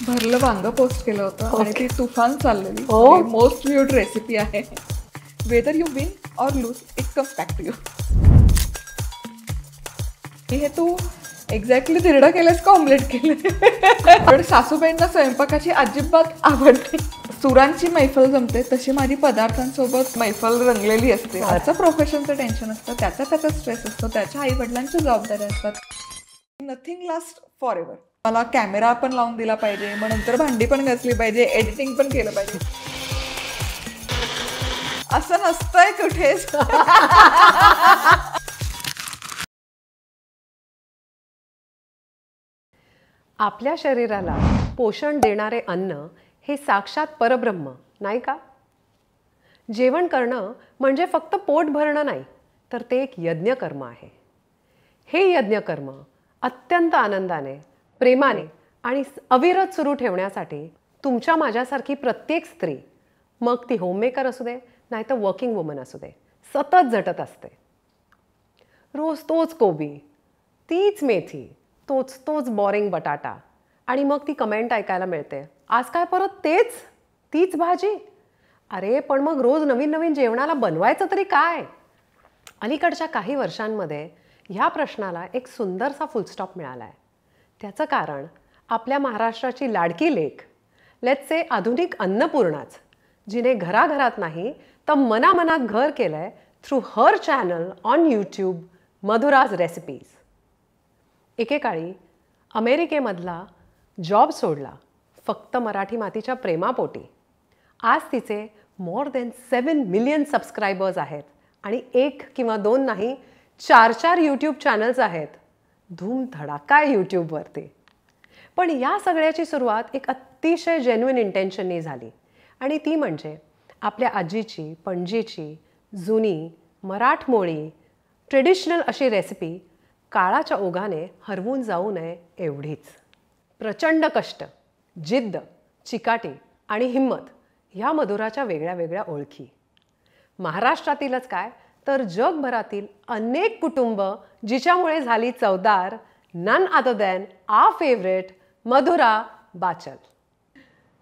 भरलं वांग पोस्ट केलं होतं आणि ती तुफान चाललेली. मोस्ट व्ह्यूड रेसिपी आहे. Whether you win or lose it comes back to you. हे तू एक्झॅक्टली धिरडं केलंस का ऑमलेट केलं? पण सासूबाईंना स्वयंपाकाची अजिबात आवडते. सुरांची मैफल जमते तशी माझी पदार्थांसोबत मैफल रंगलेली असते. त्याचं प्रोफेशनचं टेन्शन असतं, त्याचा स्ट्रेस असतो, त्याच्या आई वडिलांच्या जबाबदाऱ्या असतात. Nothing last for ever. मला कॅमेरा पण लावून दिला पाहिजे, मग नंतर भांडी पण घासली पाहिजे, एडिटिंग पण केलं पाहिजे. असं नसतंय कुठेच. आपल्या शरीराला पोषण देणारे अन्न हे साक्षात परब्रह्म नाही का? जेवण करणं म्हणजे फक्त पोट भरणं नाही, तर ते एक यज्ञकर्म आहे. हे यज्ञकर्म अत्यंत आनंदाने, प्रेमाने आणि अविरत सुरू ठेवण्यासाठी तुमच्या माझ्यासारखी प्रत्येक स्त्री, मग ती होममेकर असू दे नाहीतर वर्किंग वुमन असू दे, सतत झटत असते. रोज तोच कोबी, तीच मेथी, तोच बॉरिंग बटाटा, आणि मग ती कमेंट ऐकायला मिळते, आज काय परत तीच भाजी? अरे पण मग रोज नवीन नवीन जेवणाला बनवायचं तरी काय? अलीकडच्या काही वर्षांमध्ये ह्या प्रश्नाला एक सुंदरसा फुलस्टॉप मिळाला आहे. त्याचं कारण आपल्या महाराष्ट्राची लाडकी लेक, लेट्स से आधुनिक अन्नपूर्णाच, जिने घराघरात नाही तर मनामनात घर केलं आहे through her channel on YouTube, Madhura's recipes. एकेकाळी अमेरिकेमधला जॉब सोडला फक्त मराठी मातीच्या प्रेमापोटी. आज तिचे मोर दॅन 7 मिलियन सबस्क्रायबर्स आहेत आणि 1 किंवा 2 नाही, 4 यूट्यूब चॅनल्स आहेत. धूम धडाका आहे यूट्यूबवरती. पण या सगळ्याची सुरुवात एक अतिशय जेन्युइन इंटेन्शननी झाली, आणि ती म्हणजे आपल्या आजीची, पणजीची, जुनी, मराठमोळी, ट्रेडिशनल अशी रेसिपी काळाच्या ओघाने हरवून जाऊ नये एवढीच. प्रचंड कष्ट, जिद्द, चिकाटी आणि हिंमत ह्या मधुराच्या वेगळ्या वेगळ्या ओळखी. महाराष्ट्रातीलच काय तर जगभरातील अनेक कुटुंब जिच्यामुळे झाली चवदार, none other than our favourite Madhura Bachal.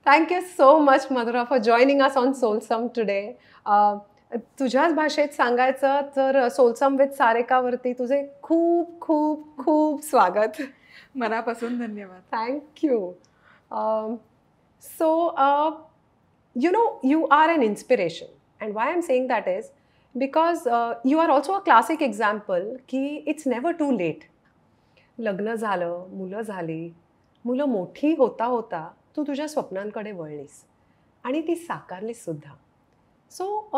Thank you so much Madhura for joining us on Soulsome today. तुझ्याच भाषेत सांगायचं तर सोलसम विथ सारेकावरती तुझे खूप खूप खूप स्वागत. मनापासून धन्यवाद. Thank you. So you know, you are an inspiration, and why I'm saying that is because you are also a classic example की it's never too late. लग्न झालं, मुलं झाली, मुलं मोठी होता होता तू तुझ्या स्वप्नांकडे वळलीस आणि ती साकारलीस सुद्धा. So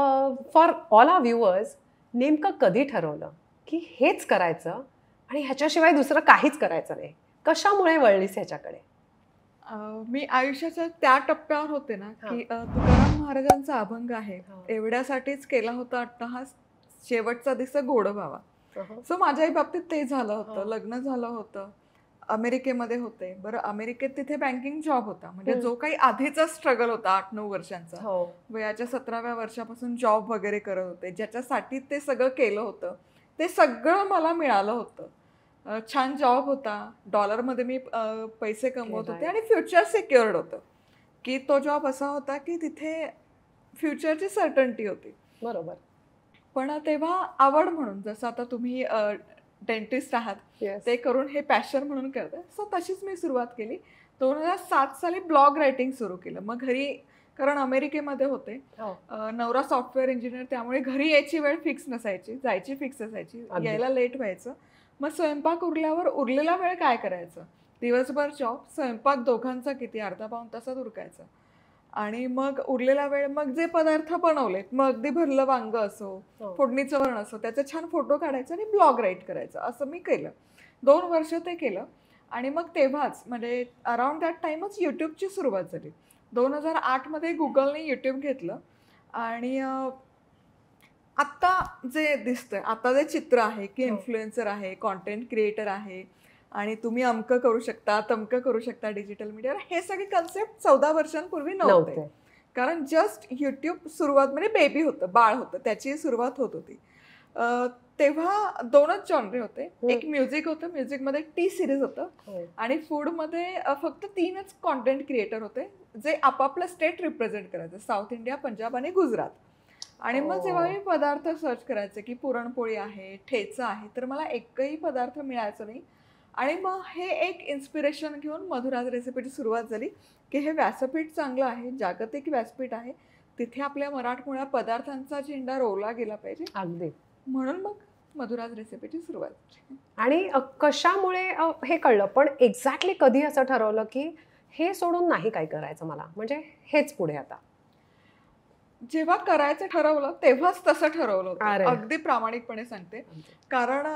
for all our viewers, नेमकं कधी ठरवलं की हेच करायचं आणि ह्याच्याशिवाय दुसरं काहीच करायचं नाही? कशामुळे वळलीस ह्याच्याकडे? मी आयुष्याच्या त्या टप्प्यावर होते ना की तुकाराम महाराजांचा अभंग आहे, एवढ्यासाठीच केला होता अट्टहास, शेवटचा दिवस गोड व्हावा. सो माझ्याही बाबतीत ते झालं होतं. लग्न झालं होतं, अमेरिकेमध्ये होते. बरं, अमेरिकेत तिथे बँकिंग जॉब होता, म्हणजे जो काही आधीचा स्ट्रगल होता 8-9 वर्षांचा, वयाच्या 17व्या वर्षापासून जॉब वगैरे करत होते, ज्याच्यासाठी ते सगळं केलं होतं ते सगळं मला मिळालं होतं. छान जॉब होता, डॉलरमध्ये मी पैसे कमवत होते आणि फ्युचर सिक्युअर्ड होतं. की तो जॉब असा होता की तिथे फ्युचरची सर्टन्टी होती. बरोबर. पण तेव्हा आवड म्हणून, जसं आता तुम्ही डेंटिस्ट आहात, ते करून हे पॅशन म्हणून करताय, सो तशीच मी सुरुवात केली. 2007 साली ब्लॉग रायटिंग सुरू केलं. मग घरी, कारण अमेरिकेमध्ये होते, नवरा सॉफ्टवेअर इंजिनियर, त्यामुळे घरी यायची वेळ फिक्स नसायची, जायची फिक्स असायची, यायला लेट व्हायचं. मग स्वयंपाक उरल्यावर उरलेला वेळ काय करायचं? दिवसभर जॉब, स्वयंपाक दोघांचा किती, अर्धा-पाऊण तासात उरकायचा. आणि मग उरलेला वेळ, मग जे पदार्थ बनवलेत, मग अगदी भरलं वांग असो, फोडणीचं वरण असो, त्याचे छान फोटो काढायचे आणि ब्लॉग राईट करायचं. असं मी केलं. 2 वर्ष ते केलं. आणि मग तेव्हाच, म्हणजे अराउंड दॅट टाईमच यूट्यूबची सुरुवात झाली. 2008 गुगलने यूट्यूब घेतलं. आणि आत्ता जे दिसतंय, आता जे चित्र आहे की इन्फ्लुएन्सर आहे, कॉन्टेंट क्रिएटर आहे, आणि तुम्ही अमकं करू शकता, तमकं करू शकता डिजिटल मीडियावर, हे सगळे कन्सेप्ट 14 वर्षांपूर्वी नव्हते. कारण जस्ट यूट्यूब सुरुवात, म्हणजे बेबी होतं, बाळ होतं, त्याची सुरुवात होत होती. तेव्हा दोनच जॉनरे होते. एक म्युझिक होतं, म्युझिकमध्ये टी सिरीज होतं आणि फूडमध्ये फक्त 3च कॉन्टेंट क्रिएटर होते जे आपापलं स्टेट रिप्रेझेंट करायचे, साऊथ इंडिया, पंजाब आणि गुजरात. आणि मग जेव्हा मी पदार्थ सर्च करायचे की पुरणपोळी आहे, ठेचा आहे, तर मला एकही पदार्थ मिळायचा नाही. आणि मग हे एक इन्स्पिरेशन घेऊन मधुराज रेसिपीची सुरुवात झाली की हे व्यासपीठ चांगलं आहे, जागतिक व्यासपीठ आहे, तिथे आपल्या मराठमोळ्या पदार्थांचा झेंडा रोवला गेला पाहिजे. अगदी. म्हणून मग मधुराज रेसिपीची सुरुवात झाली. आणि कशामुळे हे कळलं, पण एक्झॅक्टली कधी असं ठरवलं की हे सोडून नाही काय करायचं मला, म्हणजे हेच पुढे आता? जेव्हा करायचं ठरवलं तेव्हाच तसं ठरवलं अरे. होतं, अगदी प्रामाणिकपणे सांगते. कारण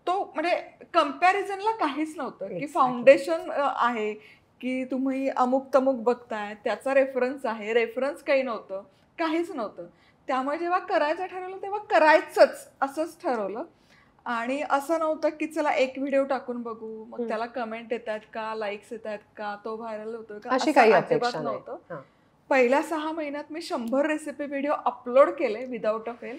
तो म्हणजे कम्पॅरिझनला काहीच नव्हतं की Exactly. फाउंडेशन आहे की तुम्ही अमुक तमुक बघताय त्याचा रेफरन्स आहे, रेफरन्स काही नव्हतं, काहीच नव्हतं. त्यामुळे जेव्हा करायचं ठरवलं तेव्हा करायचंच असंच ठरवलं. आणि असं नव्हतं की चला एक व्हिडिओ टाकून बघू, मग त्याला कमेंट येत आहेत का, लाईक्स येत आहेत का, तो व्हायरल होतोय का, अशी असं काही अजिबात अपेक्षा नाही. नव्हतं. हां. पहिल्या 6 महिन्यात मी 100 रेसिपी व्हिडिओ अपलोड केले विदाऊट अ फेल.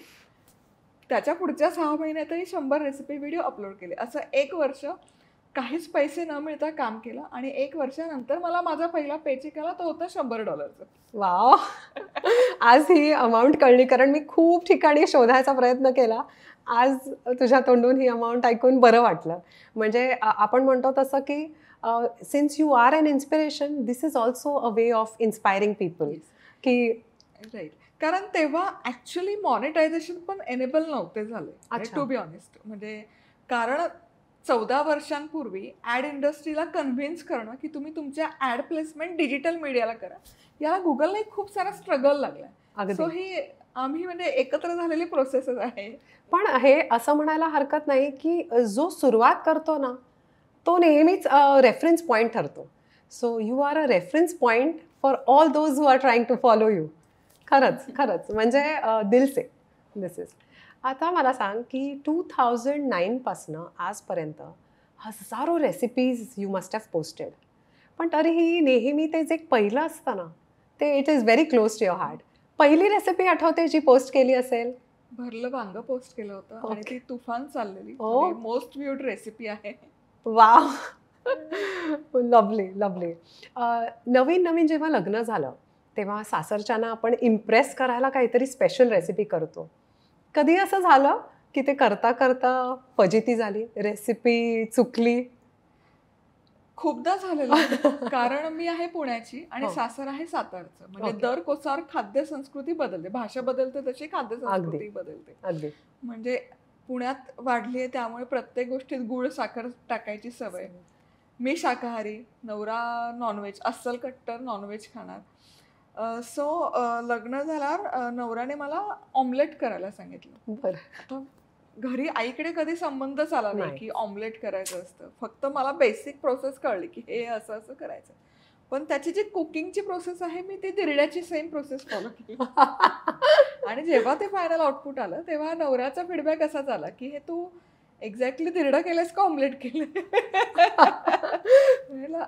त्याच्या पुढच्या 6 महिन्यातही 100 रेसिपी व्हिडिओ अपलोड केले. असं 1 वर्ष काहीच पैसे न मिळता काम केलं आणि 1 वर्षानंतर मला माझा पहिला पेचेक आला, तो होता $100. वाव. आज ही अमाऊंट कळली, कारण मी खूप ठिकाणी शोधायचा प्रयत्न केला. आज तुझ्या तोंडून ही अमाऊंट ऐकून बरं वाटलं. म्हणजे आपण म्हणतो तसं की since you are an inspiration, this is also a way of inspiring people. की राईट. कारण तेव्हा ऍक्च्युली मॉनिटायझेशन पण एनेबल नव्हते झाले, अच्छा. To be honest. म्हणजे कारण 14 वर्षांपूर्वी ऍड इंडस्ट्रीला कन्व्हिन्स करणं की तुम्ही तुमच्या ऍड प्लेसमेंट डिजिटल मीडियाला करा, याला गुगलला खूप सारा स्ट्रगल लागलाय. अगदी. सो ही आम्ही म्हणजे एकत्र झालेली प्रोसेसच आहे. पण हे असं म्हणायला हरकत नाही की जो सुरुवात करतो ना, तो नेहमीच रेफरन्स पॉईंट ठरतो. So you are a reference point for all those who are trying to follow you. खरंच खरंच म्हणजे दिल से दिस इज. आता मला सांग की 2009 पासनं आजपर्यंत हजारो recipes you must have posted, पण तरीही नेहमी ते जे पहिलं असतं ना, ते it is very close to your heart. पहिली रेसिपी आठवते जी पोस्ट केली असेल? भरलं वांग पोस्ट केलं होतं आणि ती तुफान चाललेली. Oh. मोस्ट व्ह्यूड रेसिपी आहे. वाव. Lovely lovely. नवीन नवीन जेव्हा लग्न झालं तेव्हा सासरच्यांना आपण इम्प्रेस करायला काहीतरी स्पेशल रेसिपी करतो. कधी असं झालं की ते करता करता फजिती झाली, रेसिपी चुकली? खूपदा झालेलं आहे. कारण मी आहे पुण्याची आणि हो. सासर आहे सातारचं. म्हणजे Okay. दर कोसावर खाद्य संस्कृती बदलते, भाषा बदलते तशी खाद्य संस्कृती अगदी. बदलते. अगदी. म्हणजे पुण्यात वाढली आहे त्यामुळे प्रत्येक गोष्टीत गुळ साखर टाकायची सवय. मी शाकाहारी, नवरा नॉनव्हेज, अस्सल कट्टर नॉनव्हेज खाणार. सो लग्न झाल्यावर नवऱ्याने मला ऑमलेट करायला सांगितलं. बरं. आता घरी आईकडे कधी संबंधच आला नाही नाही. की ऑमलेट करायचं असतं. फक्त मला बेसिक प्रोसेस कळली की हे असं असं करायचं. पण त्याची जी कुकिंगची प्रोसेस आहे मी ती दिरड्याची सेम प्रोसेस फॉलो केली. आणि जेव्हा ते फायनल आउटपुट आलं तेव्हा नवऱ्याचा फीडबॅक असाच आला की हे तू एक्झॅक्टली दिरडं केलंस का ऑमलेट केलं?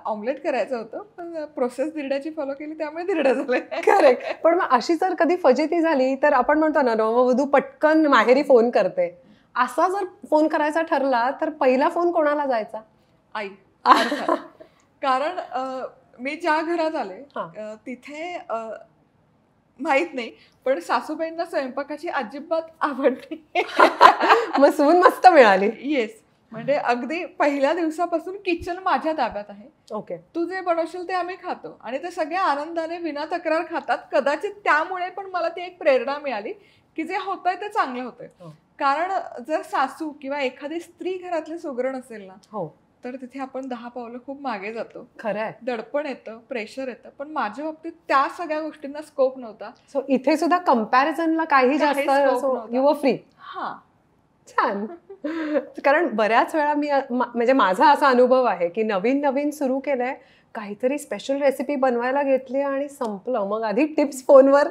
ऑमलेट करायचं होतं पण प्रोसेस दिरड्याची फॉलो केली त्यामुळे दिरडं झालंय. करेक्ट. पण मग अशी जर कधी फजिती झाली तर आपण म्हणतो ना, नववधू पटकन माहेरी फोन करते. असा जर फोन करायचा ठरला तर पहिला फोन कोणाला जायचा? आई. अर्थात. कारण मी ज्या घरात आले हां. तिथे माहित नाही पण सासूबाईंना स्वयंपाकाची अजिबात आवड नाही. मग सून मस्त मिळाली. येस. म्हणजे अगदी पहिल्या दिवसापासून किचन माझ्या ताब्यात आहे. ओके. तू जे बनवशील ते आम्ही खातो आणि ते सगळे आनंदाने विना तक्रार खातात. कदाचित त्यामुळे पण मला ती एक प्रेरणा मिळाली की जे होतंय ते चांगलं होतंय. कारण जर सासू किंवा एखादी स्त्री घरातली सुगरण असेल ना, हो, तर तिथे आपण 10 पावलं खूप मागे जातो. खरंय. दडपण येतं, प्रेशर येतं. पण माझ्या बाबतीत त्या सगळ्या गोष्टींना स्कोप नव्हता. सो इथे सुद्धा कम्पॅरिझनला काही जास्त scope नव्हता. You were free. हा. छान. कारण बऱ्याच वेळा मी म्हणजे माझा असा अनुभव आहे की नवीन नवीन सुरू केलंय, काहीतरी स्पेशल रेसिपी बनवायला घेतली आणि संपलं. मग आधी टिप्स फोनवर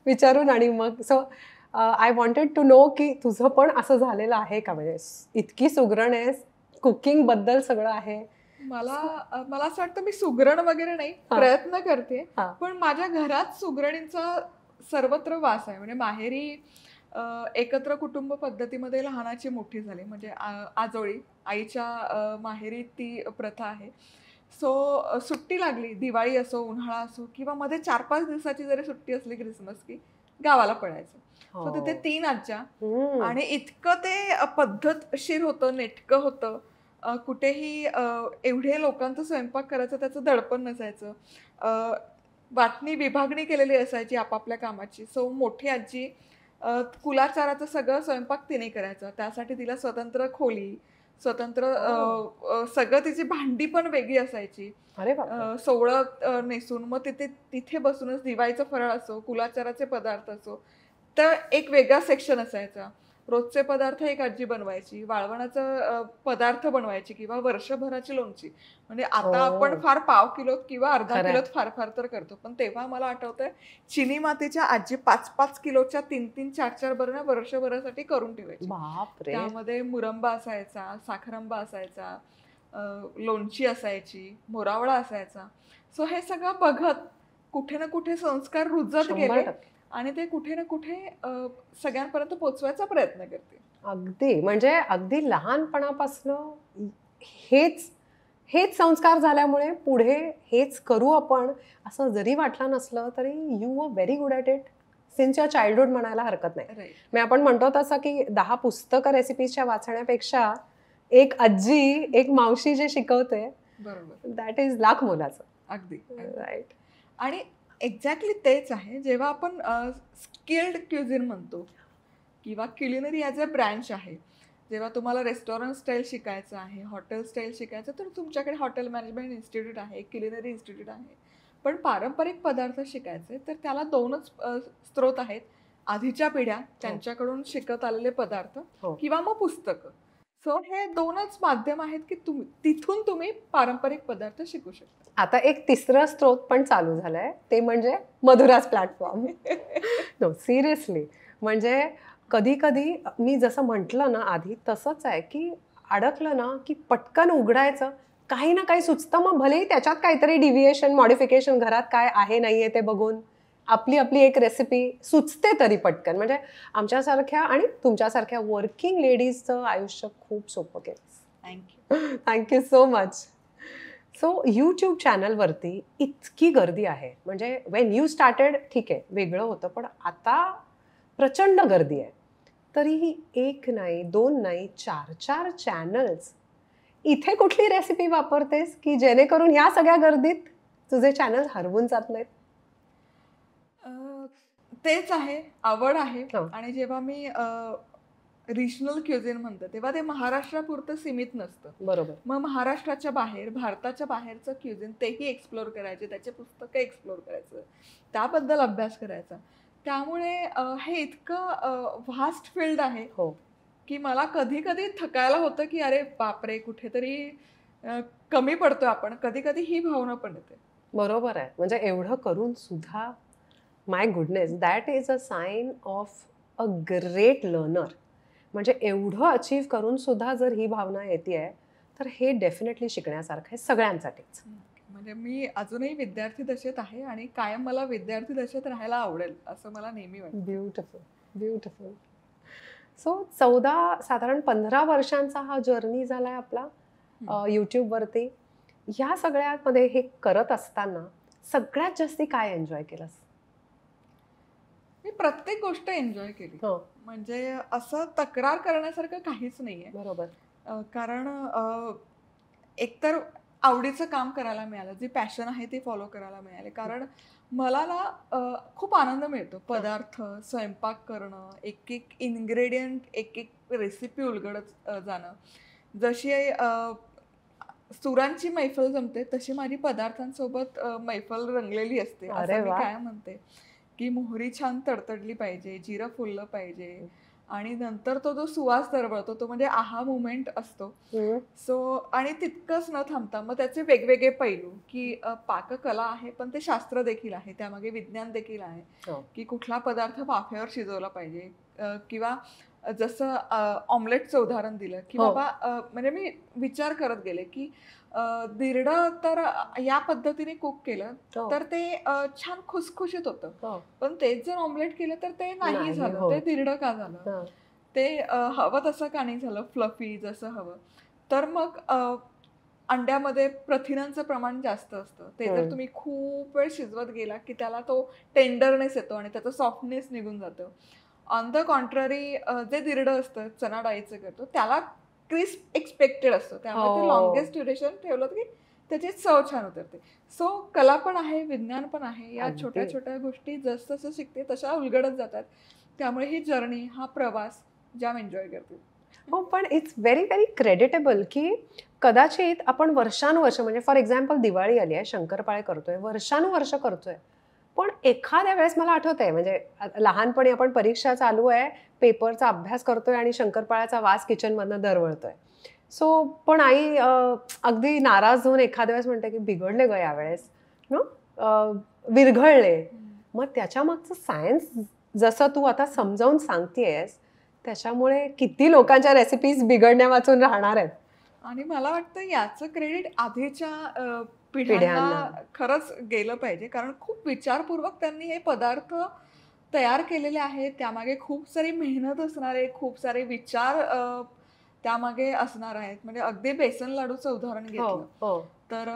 विचारून आणि मग so I wanted to know की तुझं पण असं झालेलं आहे का? म्हणजे इतकी सुगरण आहेस, कुकिंग बद्दल सगळं आहे. मला असं वाटतं मी सुगरण वगैरे नाही, प्रयत्न करते. हा. पण माझ्या घरात सुगरणींचा सर्वत्र वास आहे. म्हणजे माहेरी एकत्र कुटुंब पद्धतीमध्ये लहानाची मोठी झाली, म्हणजे आजोळी आईच्या माहेरी ती प्रथा आहे. सो सुट्टी लागली, दिवाळी असो, उन्हाळा असो किंवा मध्ये 4-5 दिवसाची जरी सुट्टी असली क्रिसमस की गावाला पळायचं. सो तिथे 3 आज्या आणि इतकं ते पद्धतशीर होतं, नेटकं होतं. कुठेही एवढे लोकांचा स्वयंपाक करायचं त्याचं दडपण नसायचं. वाटणी विभागणी केलेली असायची आपापल्या कामाची. सो मोठी आजी कुलाचाराचं सगळं स्वयंपाक तिने करायचा. त्यासाठी तिला स्वतंत्र खोली, स्वतंत्र सगळं तिची भांडी पण वेगळी असायची. अरे बापरे. सोवळं नेसून मग तिथे बसूनच दिवाळीचा फराळ असो, कुलाचाराचे पदार्थ असो, तर एक वेगळा सेक्शन असायचा. रोजचे पदार्थ एक आजी बनवायची, वाळवणाचा पदार्थ बनवायची किंवा वर्षभराची लोणची. म्हणजे आता आपण फार पाव किलोत किंवा अर्धा किलोत फार फार तर करतो, पण तेव्हा मला आठवतंय चिनी मातीच्या आजी 5-5 किलोच्या 3-3, 4-4 बरण्या वर्षभरासाठी करून ठेवायची. त्यामध्ये मुरंबा असायचा, साखरंबा असायचा, लोणची असायची, मोरावळा असायचा. सो हे सगळं बघत कुठे ना कुठे संस्कार रुजत गेले आणि ते कुठे ना कुठे सगळ्यांपर्यंत पोहोचवायचा प्रयत्न करते. अगदी म्हणजे अगदी लहानपणापासून हेच संस्कार झाल्यामुळे पुढे हेच करू आपण असं जरी वाटलं नसलं तरी you are very good at it since your childhood म्हणायला हरकत नाही. मी आपण म्हणतो तसं की 10 पुस्तकं रेसिपीजच्या वाचण्यापेक्षा एक आजी, एक मावशी जे शिकवते, बरोबर, दॅट इज लाख मोलाचं. अगदी राईट. आणि एक्झॅक्टली तेच आहे जेव्हा आपण स्किल्ड क्युझिन म्हणतो किंवा क्युलिनरी ॲज अ ब्रँच आहे. जेव्हा तुम्हाला रेस्टॉरंट स्टाईल शिकायचं आहे, हॉटेल स्टाईल शिकायचं, तर तुमच्याकडे हॉटेल मॅनेजमेंट इन्स्टिट्यूट आहे, क्युलिनरी इन्स्टिट्यूट आहे. पण पारंपरिक पदार्थ शिकायचे तर त्याला 2च स्रोत आहेत. आधीच्या पिढ्या त्यांच्याकडून शिकत आलेले पदार्थ किंवा मग पुस्तकं. सो हे 2च माध्यम आहेत की तिथून तुम्ही पारंपरिक पदार्थ शिकू शकता. आता एक तिसरं स्रोत पण चालू झालंय, ते म्हणजे मधुराज प्लॅटफॉर्म. नो सिरियसली, म्हणजे कधी कधी मी जसं म्हटलं ना आधी तसंच आहे की अडकलं ना की पटकन उघडायचं, काही ना काही सुचतं, मग भलेही त्याच्यात काहीतरी डिव्हिएशन मॉडिफिकेशन घरात काय आहे नाहीये ते बघून आपली एक रेसिपी सुचते तरी पटकन. म्हणजे आमच्यासारख्या आणि तुमच्यासारख्या वर्किंग लेडीजचं आयुष्य खूप सोपं केलं. Thank you so much. So YouTube चॅनलवरती इतकी गर्दी आहे, म्हणजे वेन यू स्टार्टेड ठीक आहे वेगळं होतं, पण आता प्रचंड गर्दी आहे. तरीही 1 नाही 2 नाही 4 चॅनल्स. इथे कुठली रेसिपी वापरतेस की जेणेकरून ह्या सगळ्या गर्दीत तुझे चॅनल हरवून जात नाहीत? तेच आहे, आवड आहे. आणि जेव्हा मी रिजनल क्युझिन म्हणतो तेव्हा ते महाराष्ट्रापुरतं सीमित नसतं. बरोबर. मग महाराष्ट्राच्या बाहेर, भारताच्या बाहेरचं क्युझिन तेही एक्सप्लोर करायचे, त्याचे पुस्तकं एक्सप्लोर करायचं, त्याबद्दल अभ्यास करायचा. त्यामुळे हे इतकं व्हास्ट फील्ड आहे की मला कधी कधी थकायला होतं की अरे बापरे, कुठेतरी कमी पडतोय आपण. कधी कधी ही भावना पण येते. बरोबर आहे. म्हणजे एवढं करून सुद्धा my goodness, that is a sign of a great learner. म्हणजे एवढं अचीव करून सुद्धा जर ही भावना येते तर हे डेफिनेटली शिकण्यासारखं आहे सगळ्यांसाठीच. म्हणजे मी अजूनही विद्यार्थी दशेत आहे आणि कायम मला विद्यार्थी दशेत राहायला आवडेल असं मला नेहमी वाटतं. Beautiful beautiful. सो साधारण 15 वर्षांचा हा जर्नी झालाय आपला यूट्यूबवरती. ह्या सगळ्यामध्ये हे करत असताना सगळ्यात जास्ती काय एन्जॉय केलंस? मी प्रत्येक गोष्ट एन्जॉय केली. म्हणजे असं तक्रार करण्यासारखं काहीच नाहीये. बरोबर. कारण एकतर आवडीचं काम करायला मिळालं, जी पॅशन आहे ती फॉलो करायला मिळाले. कारण मला ना खूप आनंद मिळतो पदार्थ स्वयंपाक करणं, एक एक इन्ग्रेडियंट, एक एक रेसिपी उलगडत जाणं. जशी सुरांची मैफल जमते तशी माझी पदार्थांसोबत मैफल रंगलेली असते. असं मी काय म्हणते की मोहरी छान तडतडली पाहिजे, जिरं फुललं पाहिजे आणि नंतर तो जो सुवास दरवळतो तो म्हणजे आहा मुमेंट असतो. सो आणि तितकंच न थांबता मग त्याचे वेगवेगळे पैलू की पाककला आहे पण ते शास्त्र देखील आहे, त्यामागे विज्ञान देखील आहे की कुठला पदार्थ वाफेवर शिजवला पाहिजे किंवा जसं ऑमलेटचं उदाहरण दिलं की बाबा म्हणजे मी विचार करत गेले की धिरडं तर या पद्धतीने कुक केलं तर ते छान खुसखुशीत होतं, पण तेच जर ऑमलेट केलं तर ते नाही झालं, ते धिरडं का झालं, ते हवं तसं का नाही झालं, फ्लफी जसं हवं. तर मग अंड्यामध्ये प्रथिनांचं प्रमाण जास्त असतं, ते जर तुम्ही खूप वेळ शिजवत गेला की त्याला तो टेंडरनेस येतो आणि त्याचं सॉफ्टनेस निघून जातं. ऑन द कॉन्ट्ररी जे धिरडं असतं चणा डाळीचं करतो त्याला क्रिस्प एक्सपेक्टेड असतं, त्यामुळे ते लॉंगेस्ट ड्युरेशन ठेवलं की त्याची चव छान उतरते. सो कला पण आहे, विज्ञान पण आहे, या छोट्या छोट्या गोष्टी जसं शिकते तशा उलगडत जातात, त्यामुळे ही जर्नी, हा प्रवास जाम एन्जॉय करते. हो, पण इट्स व्हेरी व्हेरी क्रेडिटेबल की कदाचित आपण वर्षानुवर्ष, म्हणजे फॉर एक्झाम्पल दिवाळी आली आहे, शंकरपाळे करतोय, वर्षानुवर्ष करतोय, पण एखाद्या वेळेस मला आठवतंय, म्हणजे लहानपणी आपण परीक्षा चालू आहे, पेपरचा अभ्यास करतोय आणि शंकरपाळ्याचा वास किचनमधनं दरवळतोय. सो पण आई अगदी नाराज होऊन एखाद्या वेळेस म्हणते की बिघडले ग यावेळेस, विरघळले. मग त्याच्या मागचं सायन्स जसं तू आता समजावून सांगतेयस, त्याच्यामुळे किती लोकांच्या रेसिपीज बिघडण्या वाचून राहणार आहेत. आणि मला वाटतं याचं क्रेडिट आधीच्या पिढ्यांना खरंच गेलं पाहिजे, कारण खूप विचारपूर्वक त्यांनी हे पदार्थ तयार केलेले आहेत, त्यामागे खूप सारी मेहनत असणार आहे, खूप सारे विचार त्यामागे असणार आहेत. म्हणजे अगदी बेसन लाडूचं उदाहरण घेतलं तर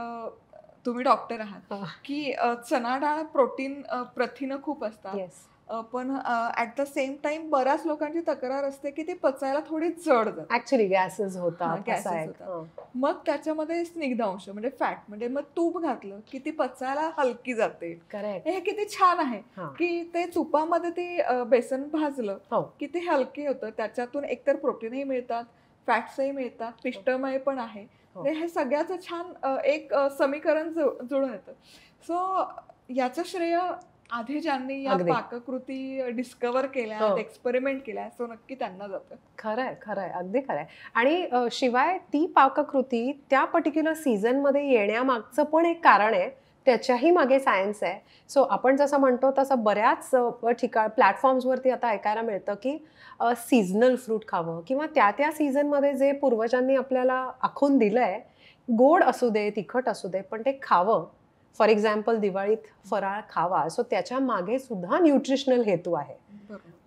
तुम्ही डॉक्टर आहात की चणा डाळ प्रोटीन प्रथिनं खूप असतात, पण ऍट द सेम टाइम बऱ्याच लोकांची तक्रार असते की ते पचायला थोडी जड जातात, ऍक्च्युअली गॅसेस होतात. मग त्याच्यामध्ये स्निग्धांश म्हणजे फॅट, म्हणजे मग तूप घातलं की ती पचायला हलकी जाते. हे किती छान आहे की ते तुपामध्ये ते बेसन भाजलं की ते हलके होतं, त्याच्यातून एकतर प्रोटीनही मिळतात, फॅट्सही मिळतात, पिष्टमय पण आहे. हे सगळ्याचं छान एक समीकरण जुळून येतं. सो याचं श्रेय आधी ज्यांनी या पाककृती डिस्कवर केल्या, एक्सपेरिमेंट केल्या, सो नक्की त्यांना जातं. खरंय, खरंय, अगदी खरंय. आणि शिवाय ती पाककृती त्या पर्टिक्युलर सीझन मध्ये येण्यामागचं पण एक कारण आहे, त्याच्याही मागे सायन्स आहे. सो आपण जसं म्हणतो तसं बऱ्याच प्लॅटफॉर्म्सवरती आता ऐकायला मिळतं की सीझनल फ्रूट खावं, किंवा त्या सीझनमध्ये जे पूर्वजांनी आपल्याला आखून दिलंय, गोड असू दे, तिखट असू दे, पण ते खावं. फॉर एक्झाम्पल दिवाळीत फराळ खावा, सो त्याच्या मागे सुद्धा न्यूट्रिशनल हेतू आहे.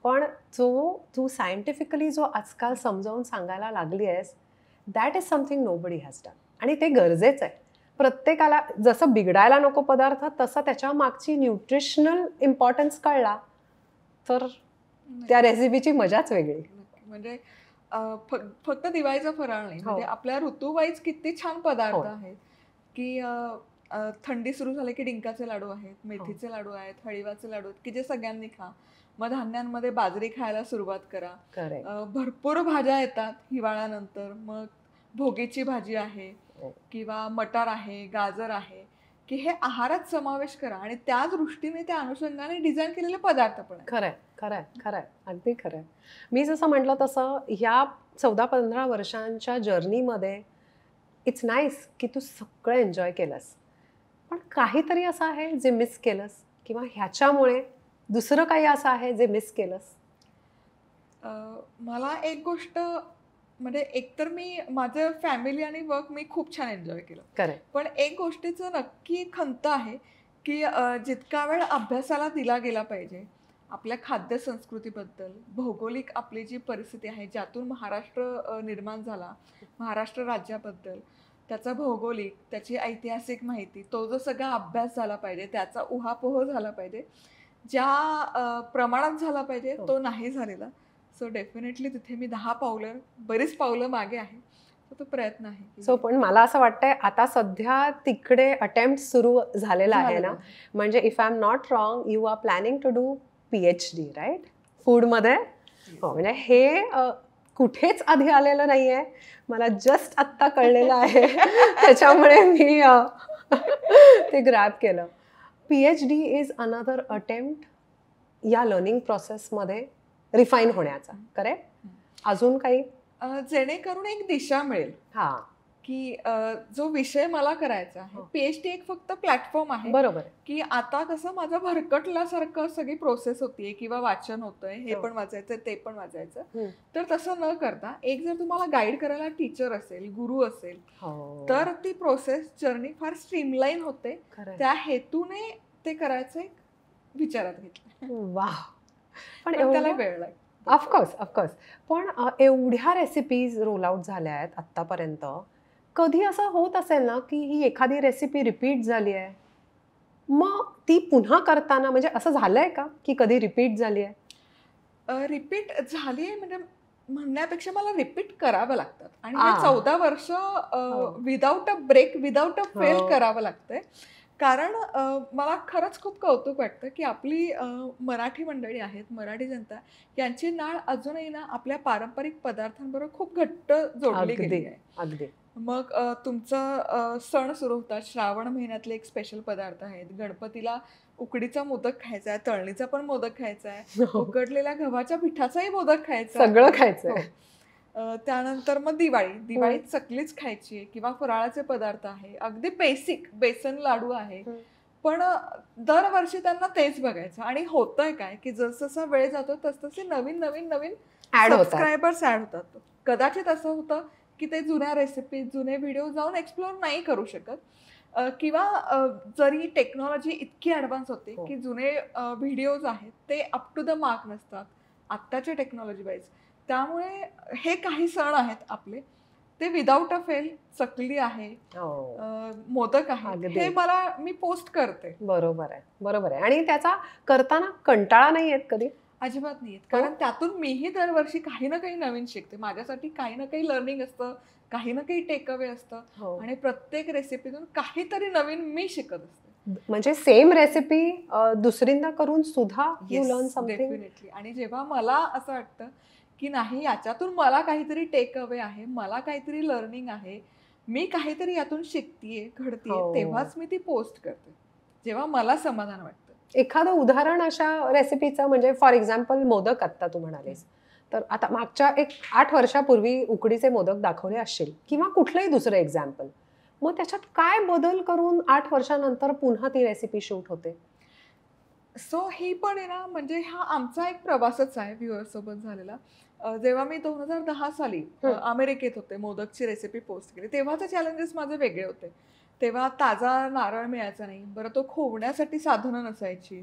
पण जो तू सायंटिफिकली जो आजकाल समजावून सांगायला लागली आहेस, that is something nobody has done. आणि ते गरजेचं आहे. प्रत्येकाला जसं बिघडायला नको पदार्थ, तसं त्याच्या मागची न्यूट्रिशनल इम्पॉर्टन्स कळला तर त्या रेसिपीची मजाच वेगळी. म्हणजे फक्त दिवाळीचा फराळ नाही, म्हणजे आपल्या ऋतूवाईज किती छान पदार्थ आहेत की थंडी सुरू झाली की डिंकाचे लाडू आहेत, मेथीचे लाडू आहेत, हळीवाचे लाडू आहेत की जे सगळ्यांनी खा. मग धान्यांमध्ये बाजरी खायला सुरुवात करा. भरपूर भाज्या येतात हिवाळ्यानंतर, मग भोगीची भाजी आहे किंवा मटार आहे, गाजर आहे, की हे आहारात समावेश करा आणि त्या दृष्टीने त्या अनुषंगाने डिझाईन केलेले पदार्थ पण आहेत. खरंय, खरंय, खरंय, अगदी खरंय. मी जसं म्हटलं तसं ह्या 14-15 वर्षांच्या जर्नीमध्ये इट्स नाईस की तू सगळं एन्जॉय केलंस, पण काहीतरी असं आहे जे मिस केलंस, किंवा ह्याच्यामुळे दुसरं काही असं आहे जे मिस केलंस? मला एक गोष्ट म्हणजे एकतर मी माझं फॅमिली आणि वर्क मी खूप छान एन्जॉय केलं, पण एक गोष्टीचं नक्की खंत आहे की जितका वेळ अभ्यासाला दिला गेला पाहिजे आपल्या खाद्य संस्कृतीबद्दल, भौगोलिक आपली जी परिस्थिती आहे ज्यातून महाराष्ट्र निर्माण झाला, महाराष्ट्र राज्याबद्दल त्याचा भौगोलिक, त्याची ऐतिहासिक माहिती, तो जो सगळा अभ्यास झाला पाहिजे, त्याचा उहापोह झाला पाहिजे, ज्या प्रमाणात झाला पाहिजे तो नाही झालेला. सो डेफिनेटली तिथे मी 10 पावलं, बरीच पावलं मागे आहे, तो प्रयत्न आहे. सो पण मला असं वाटतंय आता सध्या तिकडे अटेम्प्ट सुरू झालेला आहे ना, म्हणजे if I am not wrong you are planning to do PhD right फूडमध्ये. हो, म्हणजे हे कुठेच आधी आलेलं नाहीये, मला जस्ट आत्ता कळलेलं आहे, त्याच्यामुळे मी ते ग्रॅब केलं. PhD इज अनदर अटेम्प्ट या लर्निंग प्रोसेसमध्ये रिफाईन होण्याचा. करेक्ट? अजून काही जेणेकरून एक दिशा मिळेल की जो विषय मला करायचा आहे, पीएचडी एक फक्त प्लॅटफॉर्म आहे. बरोबर. की आता कसं माझं भरकटल्यासारखं सगळी प्रोसेस होतीये किंवा वाचन होतंय, हे पण वाचायचं ते पण वाचायचं. तर तसं न करता एक जर तुम्हाला गाईड करायला टीचर असेल, गुरु असेल, तर ती प्रोसेस जर्नी फार स्ट्रीमलाईन होते. त्या हेतूने ते करायचं एक विचारात घेतलं. वा. पण त्याला वेळ लागतो. ऑफकोर्स. पण एवढ्या रेसिपीज रोल आउट झाल्या आहेत आतापर्यंत, कधी असं होत असेल ना की ही एखादी रेसिपी रिपीट झाली आहे, मग ती पुन्हा करताना म्हणजे असं झालंय का की कधी रिपीट झाली आहे? रिपीट झाली आहे म्हणजे म्हणण्यापेक्षा मला रिपीट करावं लागतात आणि हे 14 वर्ष without a break, without a fail करावं लागतंय. कारण मला खरंच खूप कौतुक वाटतं की आपली मराठी मंडळी आहेत, मराठी जनता, यांची नाळ अजूनही ना आपल्या पारंपरिक पदार्थांबरोबर खूप घट्ट जोडली गेली आहे. अगदी. मग तुमचं सण सुरू होतात, श्रावण महिन्यातले एक स्पेशल पदार्थ आहेत. गणपतीला उकडीचा मोदक खायचा आहे, तळणीचा पण मोदक खायचा आहे, उकडलेल्या गव्हाच्या पिठाचाही मोदक खायचा, सगळं खायचंय. त्यानंतर मग दिवाळीत चकलीच खायची किंवा फराळाचे पदार्थ आहे, अगदी बेसिक बेसन लाडू आहे. पण दरवर्षी त्यांना तेच बघायचं आणि होतंय काय की जसजसा वेळ जातो तसतसे नवीन सबस्क्रायबर्स ऍड होतात. कदाचित असं होतं की ते जुन्या रेसिपी, जुने व्हिडिओ जाऊन एक्सप्लोर नाही करू शकत किंवा जरी टेक्नॉलॉजी इतकी ॲडव्हान्स होते की जुने व्हिडिओज आहेत ते अप टू द मार्क नसतात आत्ताच्या टेक्नॉलॉजी वाईज. त्यामुळे हे काही सण आहेत आपले, ते विदाउट अ फेल, चकली आहे, मोदक आहे, हे मी पोस्ट करते. बरोबर आहे. आणि त्याचा करताना कंटाळा नाही येत कधी? अजिबात नाही येत. कारण त्यातून मीही दरवर्षी काही ना काही नवीन शिकते. माझ्यासाठी काही ना काही लर्निंग असतं, काही ना काही टेक अवे असतं आणि प्रत्येक रेसिपीतून काहीतरी नवीन मी शिकत असते. म्हणजे सेम रेसिपी दुसरींदा करून सुद्धा यू लर्न समथिंग. डेफिनेटली. आणि जेव्हा मला असं वाटतं की नाही, याच्यातून मला काहीतरी टेक अवे आहे, मला काहीतरी लर्निंग आहे, मी काहीतरी यातून शिकतीये, घडतीये, तेव्हाच मी ती पोस्ट करते, जेव्हा मला समाधान वाटतं. एखादं उदाहरण अशा रेसिपीचं, म्हणजे फॉर एक्झाम्पल मोदक आत्ता तू म्हणालीस, तर आता मागच्या 8 वर्षापूर्वी उकडीचे मोदक दाखवले असतील किंवा कुठलंही दुसरं एक्झाम्पल, मग त्याच्यात काय बदल करून 8 वर्षानंतर पुन्हा ती रेसिपी शूट होते? सो ही पण आहे ना, म्हणजे हा आमचा एक प्रवासच आहे व्ह्युअर्स सोबत झालेला. जेव्हा मी 2010 साली अमेरिकेत होते, मोदकची रेसिपी पोस्ट केली, तेव्हाचे चॅलेंजेस माझे वेगळे होते. तेव्हा ताजा नारळ मिळायचा नाही, बरं तो खोवण्यासाठी साधनं नसायची,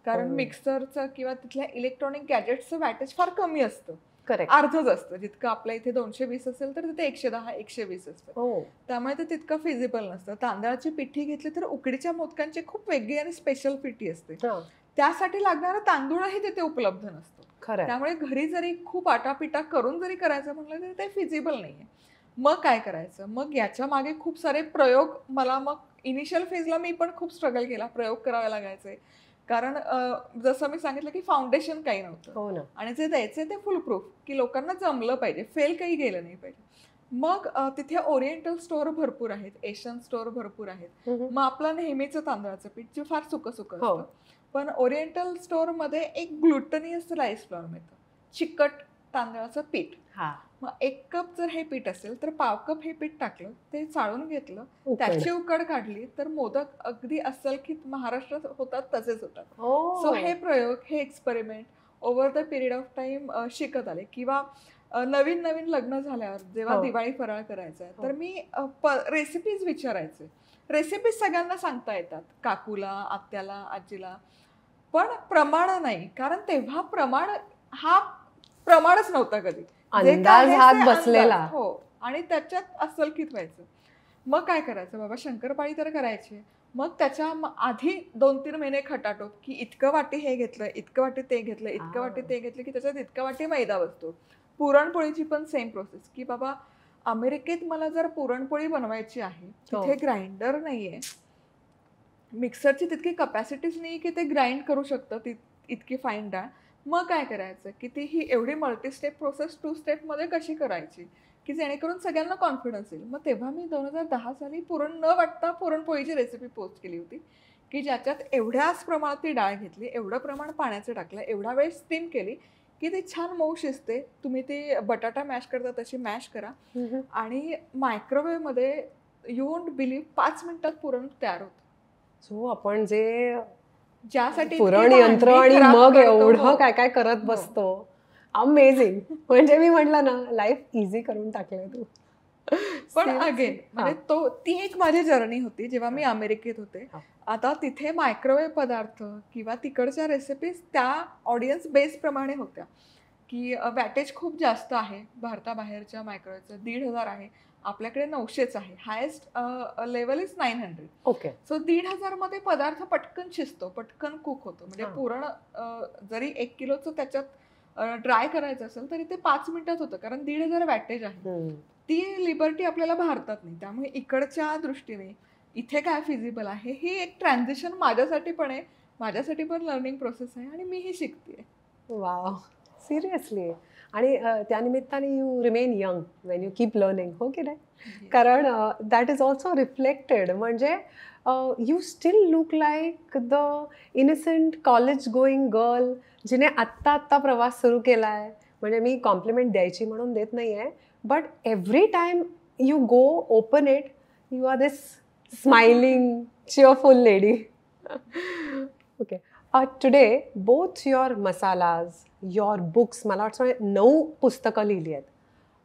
कारण मिक्सरचं किंवा तिथल्या इलेक्ट्रॉनिक गॅजेट्सचं वॅटेज फार कमी असतं, अर्धच असतं. जितकं आपल्या इथे 220 असेल तर तिथे 110 120 असतं, त्यामुळे ते तितकं फिजिबल नसतं. तांदळाची पिठी घेतली तर उकडीच्या मोदकांची खूप वेगळी आणि स्पेशल पिठी असते, त्यासाठी लागणारा तांदूळही तिथे उपलब्ध नसतो. त्यामुळे घरी जरी खूप आटापिटा करून जरी करायचं म्हटलं तरी ते फिजिबल नाहीये. मग काय करायचं? मग याच्या मागे खूप सारे प्रयोग, मला मग इनिशियल फेजला मी पण खूप स्ट्रगल केला, प्रयोग करावे लागायचे. कारण जसं मी सांगितलं की फाउंडेशन काही नव्हतं आणि जे द्यायचे ते फुल प्रूफ, की लोकांना जमलं पाहिजे, फेल काही गेलं नाही पाहिजे. मग तिथे ओरिएंटल स्टोअर भरपूर आहेत, एशियन स्टोअर भरपूर आहेत. मग आपलं नेहमीचं तांदळाचं पीठ जे फार सुकं असतं, पण ओरिएंटल स्टोअर मध्ये एक ग्लुटनियस राईस फ्लॉर मिळतं, चिकट तांदळाचं पीठ. मग 1 कप जर हे पीठ असेल तर 1/2 कप हे पीठ टाकलं, ते चाळून घेतलं, त्याची उकड काढली, तर मोदक अगदी असलखीत महाराष्ट्रात होतात तसेच होतात. सो हे प्रयोग, हे experiment over the period of time शिकत आले. किंवा नवीन लग्न झाल्यावर जेव्हा दिवाळी फराळ करायचा आहे, तर मी रेसिपीज विचारायचे. रेसिपीज सगळ्यांना सांगता येतात, काकूला, आत्याला, आजीला, पण प्रमाण नाही, कारण तेव्हा प्रमाणच नव्हता कधी, अंदाज हात बसलेला. आणि त्याच्यात असलखीत व्हायचं. मग काय करायचं बाबा, शंकरपाळी तर करायची, मग त्याच्या आधी 2-3 महिने खटाटोप, की इतकं वाटी हे घेतलं, इतकं वाटी ते घेतलं, इतकं वाटी ते घेतलं, की त्याच्यात इतकं वाटी मैदा बसतो. पुरणपोळीची पण सेम प्रोसेस, की बाबा अमेरिकेत मला जर पुरणपोळी बनवायची आहे, तिथे ग्राइंडर नाहीये, मिक्सरची तितकी कपॅसिटीच नाही की ते ग्राइंड करू शकतं इतकी फाईन डाळ. मग काय करायचं, की ती ही एवढी मल्टीस्टेप प्रोसेस 2 स्टेपमध्ये कशी करायची, की जेणेकरून सगळ्यांना कॉन्फिडन्स येईल. मग तेव्हा मी 2010 साली पुरण न वाटता पुरणपोळीची रेसिपी पोस्ट केली होती, की ज्याच्यात एवढ्याच प्रमाणात ती डाळ घेतली, एवढं प्रमाण पाण्याचं टाकलं, एवढा वेळ स्टीम केली, की ती छान मऊ शिजते. तुम्ही ती बटाटा मॅश करता तशी मॅश करा आणि मायक्रोवेव्हमध्ये यू वोंट बिलीव्ह 5 मिनिटात पुरण तयार होतं. सो आपण जे ज्यासाठी पुरण यंत्र आणि मग एवढं काय काय करत बसतो. अमेझिंग. म्हणजे मी म्हटलं ना, लाईफ इझी करून टाकलंय तू. पण अगेन म्हणजे ती एक माझी जर्नी होती जेव्हा मी अमेरिकेत होते. आता तिथे मायक्रोवेव्ह पदार्थ किंवा तिकडच्या रेसिपीज त्या ऑडियन्स बेस प्रमाणे होत्या, की वॅटेज खूप जास्त आहे भारताबाहेरच्या मायक्रोवेव्हचं. 1,500 आहे, आपल्याकडे 900च आहे. Highest level is 900. Okay. So 1,500 मध्ये पदार्थ पटकन शिजतो, पटकन कुक होतो. म्हणजे पुरण जरी 1 किलोचं त्याच्यात ड्राय करायचं असेल तरी ते 5 मिनिटात होतं, कारण 1,500 वॅटेज आहे. ती लिबर्टी आपल्याला भारतात नाही. त्यामुळे इकडच्या दृष्टीने इथे काय फिजिबल आहे, ही एक ट्रान्झिशन माझ्यासाठी पण आहे, माझ्यासाठी पण लर्निंग प्रोसेस आहे आणि मीही शिकते. Wow, seriously. आणि त्यानिमित्ताने you remain young Wien you keep learning, हो की नाही? कारण दॅट इज ऑल्सो रिफ्लेक्टेड. म्हणजे you steel look like the innocent college going girl जिने आत्ता प्रवास सुरू केला आहे. म्हणजे मी कॉम्प्लिमेंट द्यायची म्हणून देत नाही आहे, but every time you go open it, you are this smiling cheerful lady. Okay. Today, both your masalas, your books, मला वाटतं 9 पुस्तकं लिहिली आहेत.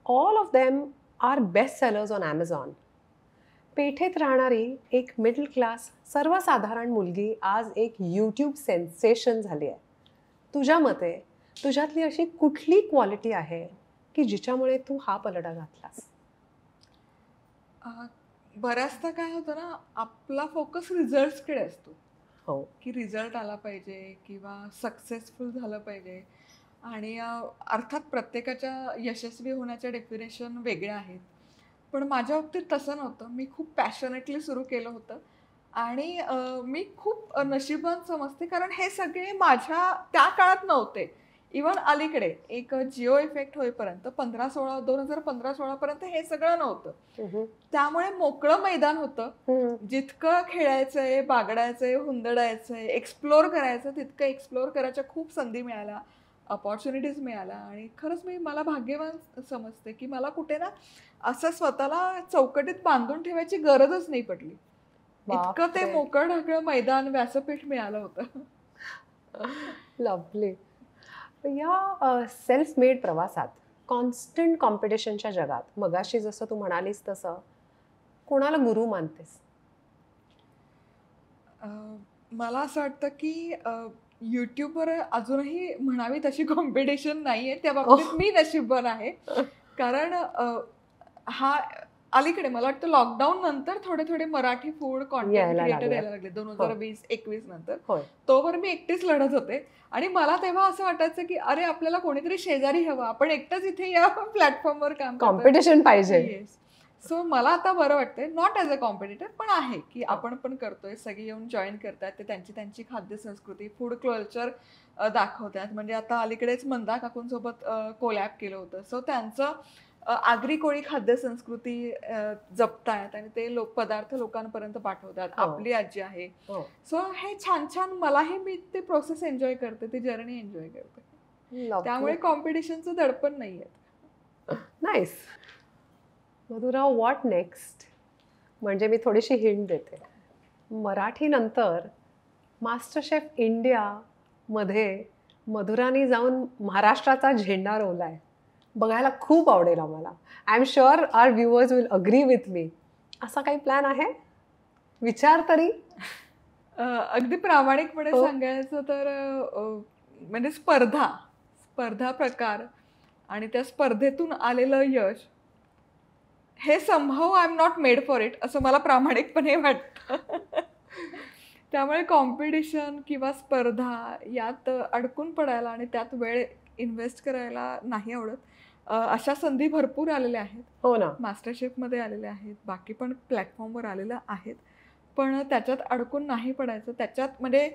All of them are bestsellers on Amazon. पेठेत राहणारी एक मिडल क्लास सर्वसाधारण मुलगी आज एक यूट्यूब सेन्सेशन झाली आहे. तुझ्या मते तुझ्यातली अशी कुठली क्वालिटी आहे की जिच्यामुळे तू हा पलटा घातलास? बऱ्याचदा काय होतं ना, आपला फोकस रिझल्ट्सकडे असतो. हो. की रिझल्ट आला पाहिजे किंवा सक्सेसफुल झालं पाहिजे. आणि अर्थात प्रत्येकाच्या यशस्वी होण्याच्या डेफिनेशन वेगळ्या आहेत. पण माझ्या बाबतीत तसं नव्हतं. मी खूप पॅशनेटली सुरू केलं होतं आणि मी खूप नशिबान समजते, कारण हे सगळे माझ्या त्या काळात नव्हते. इवन अलीकडे एक जिओ इफेक्ट होईपर्यंत 2015-16 पर्यंत हे सगळं नव्हतं. त्यामुळे मोकळं मैदान होतं. जितकं खेळायचंय, बागडायचंय, हुंदडायचंय, एक्सप्लोअर करायचं तितकं एक्सप्लोअर करायच्या खूप संधी मिळाल्या, अपॉर्च्युनिटीज मिळाल्या. आणि खरंच मला भाग्यवान समजते की मला कुठे ना असं स्वतःला चौकटीत बांधून ठेवायची गरजच नाही पडली. इतकं ते मोकळं ढाकळं मैदान, व्यासपीठ मिळालं होतं. लवली. या सेल्फ मेड प्रवासात, कॉन्स्टंट कॉम्पिटिशनच्या जगात, मगाशी जसं तू म्हणालीस तसं कोणाला गुरु मानतेस? मला असं वाटतं की यूट्यूबवर अजूनही म्हणावी तशी कॉम्पिटिशन नाहीये. त्या बाबतीत मी नशीबवान आहे. कारण हा अलीकडे मला वाटतं लॉकडाऊन नंतर थोडे मराठी फूड कॉन्टेंट क्रिएटर यायला लागले 2020-21 नंतर. तोवर मी एकटीच लढत होते आणि मला तेव्हा असं वाटायचं की अरे आपल्याला कोणीतरी शेजारी हवं, आपण एकटंच इथे या प्लॅटफॉर्मवर काम करतो, कॉम्पिटिशन पाहिजे. सो मला आता बरं वाटतंय, नॉट ॲज अ कॉम्पिटिटर, पण आहे की आपण पण करतोय, सगळे येऊन जॉईन करतात, ते त्यांची खाद्य संस्कृती, फूड कल्चर दाखवतात. म्हणजे आता अलीकडेच मंदा काकूंसोबत कोलॅब केलं होतं. सो त्यांचं आगरी कोळी खाद्य संस्कृती जपतायत आणि ते पदार्थ लोकांपर्यंत पाठवतात. आपली आजी आहे. सो हे छान छान, मलाही मी ते प्रोसेस एन्जॉय करते, ती जर्नी एन्जॉय करते. त्यामुळे कॉम्पिटिशनचं दडपण नाही आहे. नाईस. Madhura, what next? म्हणजे मी थोडीशी हिंट देते. मराठी नंतर मास्टर शेफ इंडियामध्ये मधुरानी जाऊन महाराष्ट्राचा झेंडा रोवलाय. बघायला खूप आवडेल आम्हाला. I am sure our viewers will agree with me. असा काही प्लॅन आहे? विचार तरी. अगदी प्रामाणिकपणे सांगायचं तर म्हणजे स्पर्धा प्रकार आणि त्या स्पर्धेतून आलेलं यश हे संभव I am not made for it, असं मला प्रामाणिकपणे वाटतं. त्यामुळे कॉम्पिटिशन किंवा स्पर्धा यात अडकून पडायला आणि त्यात वेळ इन्व्हेस्ट करायला नाही आवडत. अशा संधी भरपूर आलेल्या आहेत. हो ना. मास्टर शेफमध्ये आलेल्या आहेत, बाकी पण प्लॅटफॉर्मवर आलेल्या आहेत. पण त्याच्यात अडकून नाही पडायचं. त्याच्यात म्हणजे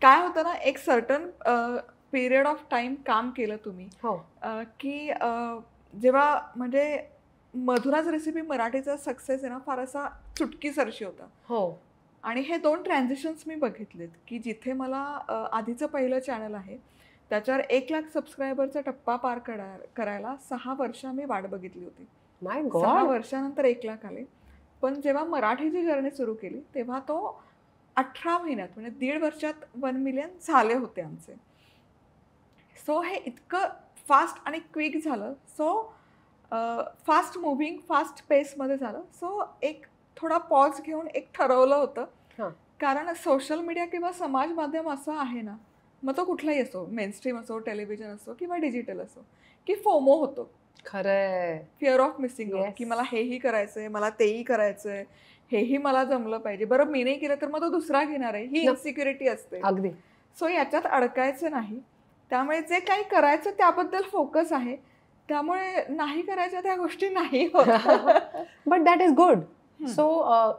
काय होतं ना, एक सर्टन पिरियड ऑफ टाइम काम केलं तुम्ही की जेव्हा म्हणजे मधुराज रेसिपी मराठीचा सक्सेस आहे ना, फार असा चुटकीसरशी होता. आणि हे 2 ट्रान्झिशन्स मी बघितलेत की जिथे मला आधीचं पहिलं चॅनल आहे त्याच्यावर 1,00,000 सबस्क्रायबरचा टप्पा पार करायला 6 वर्ष मी वाट बघितली होती. माय 6 गॉड. वर्षानंतर 1,00,000 आले. पण जेव्हा मराठीची जर्नी सुरू केली तेव्हा तो 18 महिन्यात म्हणजे 1.5 वर्षात 1 मिलियन झाले होते आमचे. सो हे इतकं फास्ट आणि क्विक झालं. सो फास्ट मुव्हिंग, फास्ट पेसमध्ये झालं. सो एक थोडा पॉज घेऊन एक ठरवलं होतं. हां. कारण सोशल मीडिया किंवा समाज माध्यम असं आहे ना, मग तो कुठलाही असो, मेनस्ट्रीम असो, टेलिव्हिजन असो किंवा डिजिटल असो, की फोमो होतो. खरंय. Fear of missing out, Yes. की मला हेही करायचंय, मला तेही करायचंय, हेही मला जमलं पाहिजे. बरं मी नाही केलं तर मग तो दुसरा घेणार आहे, ही इन्सिक्युरिटी असते. अगदी. सो याच्यात अडकायचं नाही. त्यामुळे जे काही करायचं त्याबद्दल फोकस आहे. त्यामुळे नाही करायच्या त्या गोष्टी नाही होत. But that is good. So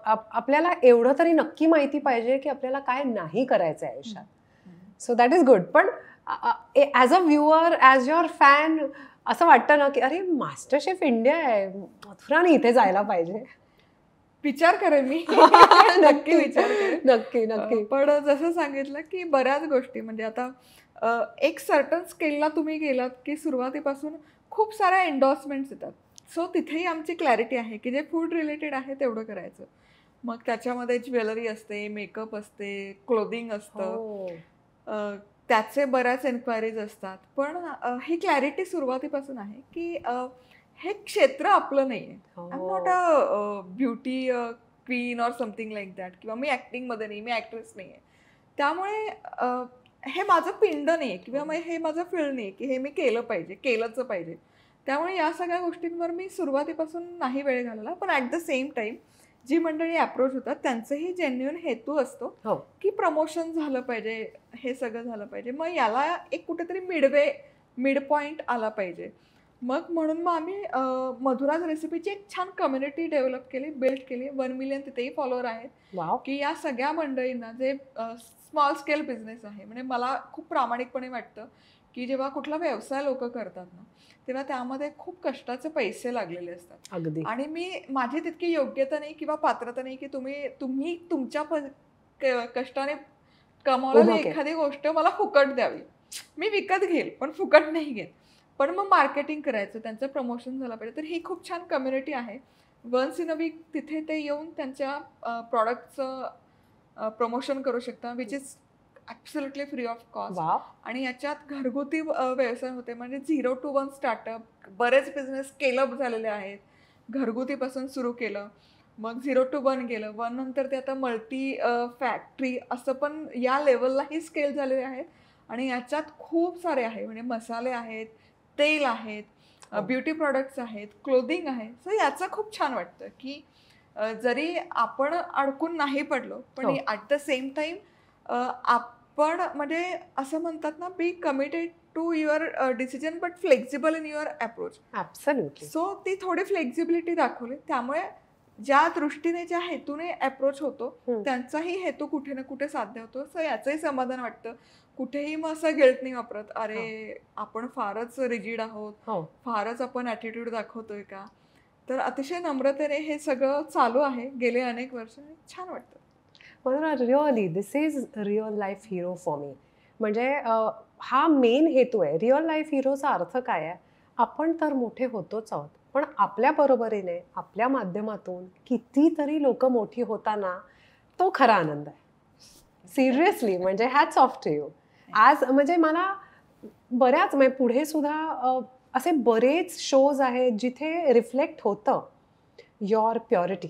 आपल्याला एवढं तरी नक्की माहिती पाहिजे की आपल्याला काय नाही करायचं आहे आयुष्यात. So that is good. पण as a viewer, as your fan असं वाटतं ना की अरे मास्टर शेफ इंडिया आहे, मथुराने इथे जायला पाहिजे. विचार करेन मी. नक्की विचार करेन. नक्की नक्की. पण जसं सांगितलं की बऱ्याच गोष्टी म्हणजे आता एक सर्टन स्केलला तुम्ही गेलात की सुरुवातीपासून खूप साऱ्या एन्डॉर्समेंट्स येतात. सो तिथेही आमची क्लॅरिटी आहे की जे फूड रिलेटेड आहे तेवढं करायचं. मग त्याच्यामध्ये ज्वेलरी असते, मेकअप असते, क्लोदिंग असतं, त्याचे बऱ्याच एन्क्वायरीज असतात. पण ही क्लॅरिटी सुरुवातीपासून आहे की हे क्षेत्र आपलं नाही आहे. I am not a beauty queen or something like that, किंवा मी ॲक्टिंगमध्ये नाही, मी ॲक्ट्रेस नाही आहे. त्यामुळे हे माझं पिंड नाही आहे किंवा मग हे माझं फील्ड नाही आहे की हे मी केलं पाहिजे, केलंच पाहिजे. त्यामुळे या सगळ्या गोष्टींवर मी सुरुवातीपासून नाही वेळ घालवला. पण ॲट द सेम टाईम जी मंडळी अप्रोच होतात त्यांचंही जेन्युइन हेतू असतो की प्रमोशन झालं पाहिजे, हे सगळं झालं पाहिजे. मग याला एक कुठेतरी मिड पॉईंट आला पाहिजे. म्हणून आम्ही मधुराज रेसिपीची एक छान कम्युनिटी डेव्हलप केली, बिल्ड केली. 1 मिलियन तिथेही फॉलोअर आहेत. की या सगळ्या मंडळींना जे स्मॉल स्केल बिझनेस आहे, म्हणजे मला खूप प्रामाणिकपणे वाटतं की जेव्हा कुठला व्यवसाय लोक करतात ना, तेव्हा त्यामध्ये खूप कष्टाचे पैसे लागलेले असतात. अगदी. आणि माझी तितकी योग्यता नाही किंवा पात्रता नाही की तुम्ही तुमच्या कष्टाने कमावलेली एखादी गोष्ट मला फुकट द्यावी. मी विकत घेईल पण फुकट नाही घेत. पण मग मार्केटिंग करायचं, त्यांचं प्रमोशन झालं पाहिजे. तर ही खूप छान कम्युनिटी आहे. वन्स इन अ वीक तिथे ते येऊन त्यांच्या प्रॉडक्टचं प्रमोशन करू शकता, which is absolutely free of cost. आणि याच्यात घरगुती व्यवसाय होते, म्हणजे 0 to 1 स्टार्टअप. बरेच बिझनेस स्केलअप झालेले आहेत. घरगुतीपासून सुरू केलं, मग 0 to 1 गेलं, 1 नंतर ते आता मल्टी फॅक्टरी असं पण या लेवललाही स्केल झालेले आहेत. आणि याच्यात खूप सारे आहे, म्हणजे मसाले आहेत, तेल आहेत, ब्युटी प्रॉडक्ट्स आहेत, क्लोदिंग आहे. सो याचं खूप छान वाटतं की जरी आपण अडकून नाही पडलो, पण ॲट द सेम टाईम आपण म्हणजे असं म्हणतात ना, be committed to your decision but flexible in your approach. Absolutely. So ती थोडी फ्लेक्झिबिलिटी दाखवली. त्यामुळे ज्या दृष्टीने, ज्या हेतूने अप्रोच होतो त्यांचाही हेतू कुठे ना कुठे साध्य होतो. सो याचंही समाधान वाटतं. कुठेही मग असं गिल्ट नाही वापरत, अरे आपण फारच रिजिड आहोत, फारच आपण ॲटिट्यूड दाखवतोय का. तर अतिशय नम्रतेने हे सगळं चालू आहे गेले अनेक वर्ष. छान वाटतं. Really this is real life hero for me. म्हणजे हा मेन हेतू आहे. रिअल लाईफ हिरोचा अर्थ काय आहे? आपण तर मोठे होतोच आहोत, पण आपल्या बरोबरीने आपल्या माध्यमातून कितीतरी लोक मोठी होताना तो खरा आनंद आहे. सिरियसली, म्हणजे हॅट्स ऑफ टू यू. आज म्हणजे मला बऱ्याच म्हणजे पुढे सुद्धा असे बरेच शोज आहेत जिथे रिफ्लेक्ट होतं युअर प्युरिटी.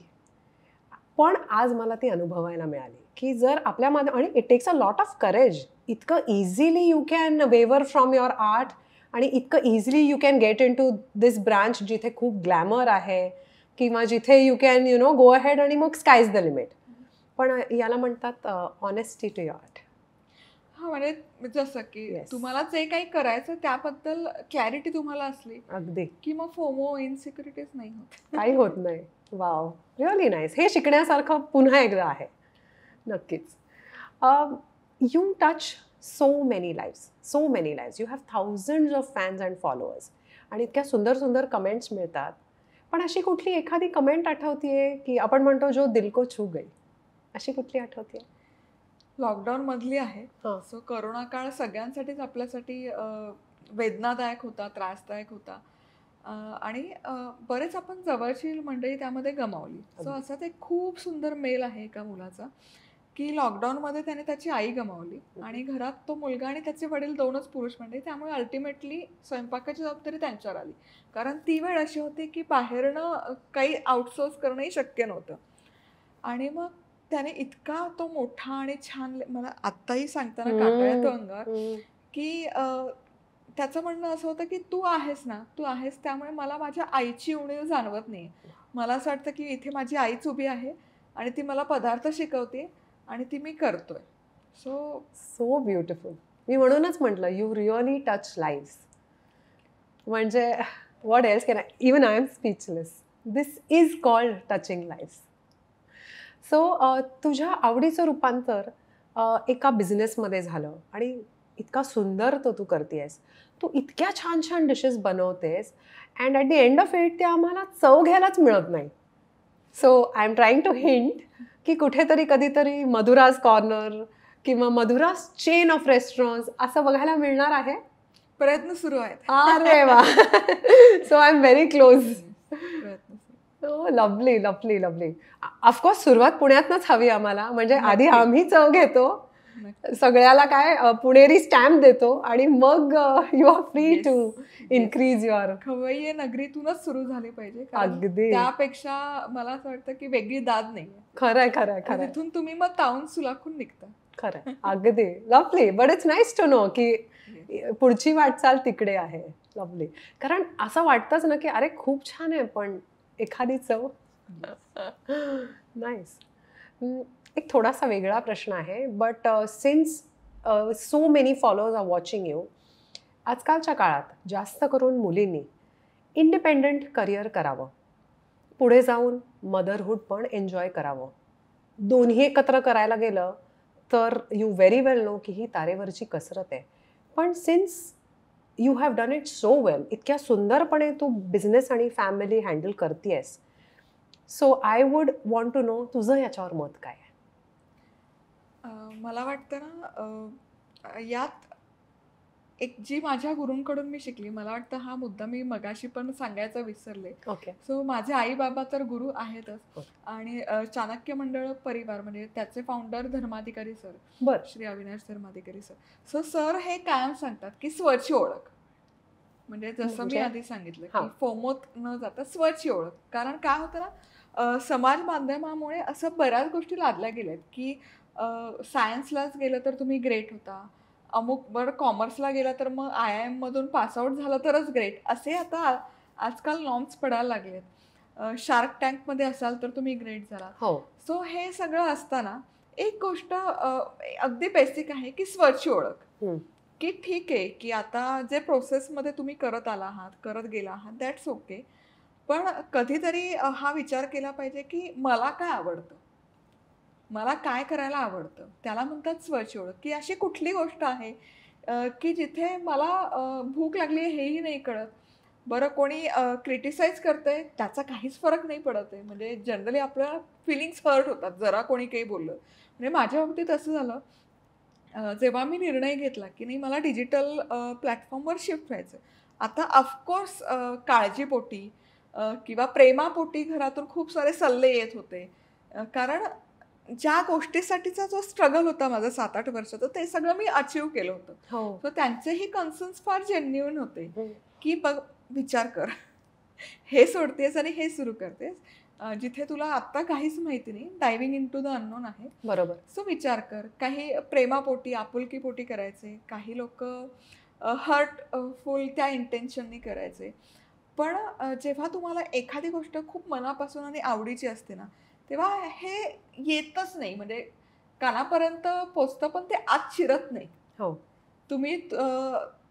पण आज मला ती अनुभवायला मिळाली की जर आपल्या आणि it takes a lot of courage. इतकं easily you can waver from your art आणि इतकं easily you can get into this branch जिथे खूप ग्लॅमर आहे किंवा जिथे यू कॅन गो अहेड आणि मग स्काय इज द लिमिट. पण याला म्हणतात ऑनेस्टी टू युअर आर्ट. हा, म्हणजे जसं की तुम्हाला जे काही करायचं त्याबद्दल क्लॅरिटी तुम्हाला असली अगदी की मग फोमो, इनसिक्युरिटीज नाही होत. काही होत नाही. Wow, really nice. हे शिकण्यासारखं पुन्हा एकदा आहे. नक्कीच. You touch so many lives. You have thousands of fans and followers आणि इतक्या सुंदर सुंदर कमेंट्स मिळतात. पण अशी कुठली एखादी कमेंट आठवतीये की आपण म्हणतो जो दिल को छू गई, अशी कुठली आठवतीये? लॉकडाऊन मधली आहे. हा. सो करोना काळ सगळ्यांसाठीच आपल्यासाठी वेदनादायक होता, त्रासदायक होता. आणि बरेच आपण जवळची मंडळी त्यामध्ये गमावली. सो असाच एक खूप सुंदर मेल आहे एका मुलाचा, की लॉकडाऊनमध्ये त्याने त्याची आई गमावली आणि घरात तो मुलगा आणि त्याचे वडील 2च पुरुष मंडळी. त्यामुळे अल्टिमेटली स्वयंपाकाची जबाबदारी त्यांच्यावर आली. कारण ती वेळ अशी होती की बाहेरनं काही आउटसोर्स करणंही शक्य नव्हतं. आणि मग त्याने इतका तो मोठा आणि छान मला आत्ताही सांगताना काटा येतो अंगावर, की त्याचं म्हणणं असं होतं की तू आहेस ना, तू आहेस त्यामुळे मला माझ्या आईची उणीव जाणवत नाही. मला असं वाटतं की इथे माझी आईच उभी आहे आणि ती मला पदार्थ शिकवते आणि ती मी करतोय. So beautiful. मी म्हणूनच म्हटलं यू रिअली टच लाईव्स. म्हणजे what else can even I am speechless. This is called touching lives. So तुझ्या आवडीचं रूपांतर एका बिझनेसमध्ये झालं आणि इतका सुंदर तो तू करतेस. तू इतक्या छान छान डिशेस बनवतेस and at the end of it ते आम्हाला चव घ्यायलाच मिळत नाही. So I am trying to hint की कुठेतरी कधीतरी मधुराज कॉर्नर किंवा मधुराज चेन ऑफ रेस्टॉरंट्स असं बघायला मिळणार आहे. प्रयत्न सुरू आहेत. अरे वा. So I am very close. प्रयत्न लवली लवली लवली. ऑफकोर्स सुरुवात पुण्यातनंच हवी आम्हाला. म्हणजे आधी आम्ही चव घेतो, सगळ्याला काय पुणेरी स्टॅम्प देतो आणि मग you are free to increase your. खवय्ये नगरीतूनच सुरू झाली पाहिजे. अगदी. त्यापेक्षा मला असं वाटतं की वेगळी दाद नाही. खरंय खरंय खरं. तिथून तुम्ही मग तावून सुलाखून निघता. खरंय. अगदी lovely. But it's nice to know की पुढची वाटचाल तिकडे आहे. लवली. कारण असं वाटतंच ना की अरे खूप छान आहे पण एखादी चव. नाईस. एक थोडासा वेगळा प्रश्न आहे but since so many followers are watching you, आजकालच्या काळात जास्त करून मुलींनी इंडिपेंडंट करिअर करावं, पुढे जाऊन मदरहूड पण एन्जॉय करावं. दोन्ही एकत्र करायला गेलं तर यू व्हेरी वेल नो की ही तारेवरची कसरत आहे. पण since you have done it so well, इतक्या सुंदरपणे तू बिझनेस आणि फॅमिली हँडल करतेस. So I would want to know तुझं याच्यावर मत काय आहे? मला वाटतं ना यात एक जी माझ्या गुरूंकडून मी शिकली, मला वाटतं हा मुद्दा मी मगाशी पण सांगायचं विसरले. ओके. सो माझे आई बाबा तर गुरु आहेतच आणि चाणक्य मंडळ परिवार म्हणजे त्याचे फाउंडर धर्माधिकारी सर, बरं, Shri Avinash Dharmadhikari sir. So sir हे कायम सांगतात की स्वची ओळख. म्हणजे जसं मी आधी सांगितलं की फोमोत न जाता स्वची ओळख. कारण काय होतं ना, समाज माध्यमामुळे असं बऱ्याच गोष्टी लादल्या गेल्यात की सायन्सलाच गेलं तर तुम्ही ग्रेट होता, अमुक बरं कॉमर्सला गेला तर मग IIM मधून पासआउट झालं तरच ग्रेट, असे आता आजकाल नॉर्म्स पडायला लागलेत. शार्क टँकमध्ये असाल तर तुम्ही ग्रेट झाला. सो हे सगळं असताना एक गोष्ट अगदी बेसिक आहे की स्वची ओळख. की ठीक आहे की आता जे प्रोसेसमध्ये तुम्ही करत आला आहात, करत गेला आहात, दॅट्स ओके. पण कधीतरी हा विचार केला पाहिजे की मला काय आवडतं, मला काय करायला आवडतं. त्याला म्हणतात स्वची ओळख. की अशी कुठली गोष्ट आहे की जिथे मला भूक लागली आहे हेही नाही कळत, बरं कोणी क्रिटिसाइज करतंय त्याचा काहीच फरक नाही पडत आहे. म्हणजे जनरली आपल्याला फिलिंग्स हर्ट होतात जरा कोणी काही बोललं. म्हणजे माझ्या बाबतीत असं झालं, जेव्हा मी निर्णय घेतला की नाही मला डिजिटल प्लॅटफॉर्मवर शिफ्ट व्हायचं. आता ऑफकोर्स काळजीपोटी किंवा प्रेमापोटी घरातून खूप सारे सल्ले येत होते. कारण ज्या गोष्टीसाठीचा जो स्ट्रगल होता माझा 7-8 वर्षाचा, ते सगळं मी अचीव केलं होतं. सो त्यांचेही कन्सर्न्स फार जेन्युइन होते की बघ विचार कर, हे सोडतेस आणि हे सुरू करतेस जिथे तुला आत्ता काहीच माहिती नाही, diving into the unknown आहे. बरोबर. सो विचार कर. काही प्रेमापोटी आपुलकीपोटी करायचे, काही लोक हर्टफुल त्या इंटेन्शननी करायचे. पण जेव्हा तुम्हाला एखादी गोष्ट खूप मनापासून आणि आवडीची असते ना, तेव्हा हे येतच नाही. म्हणजे कानापर्यंत पोचतं पण ते आत शिरत नाही.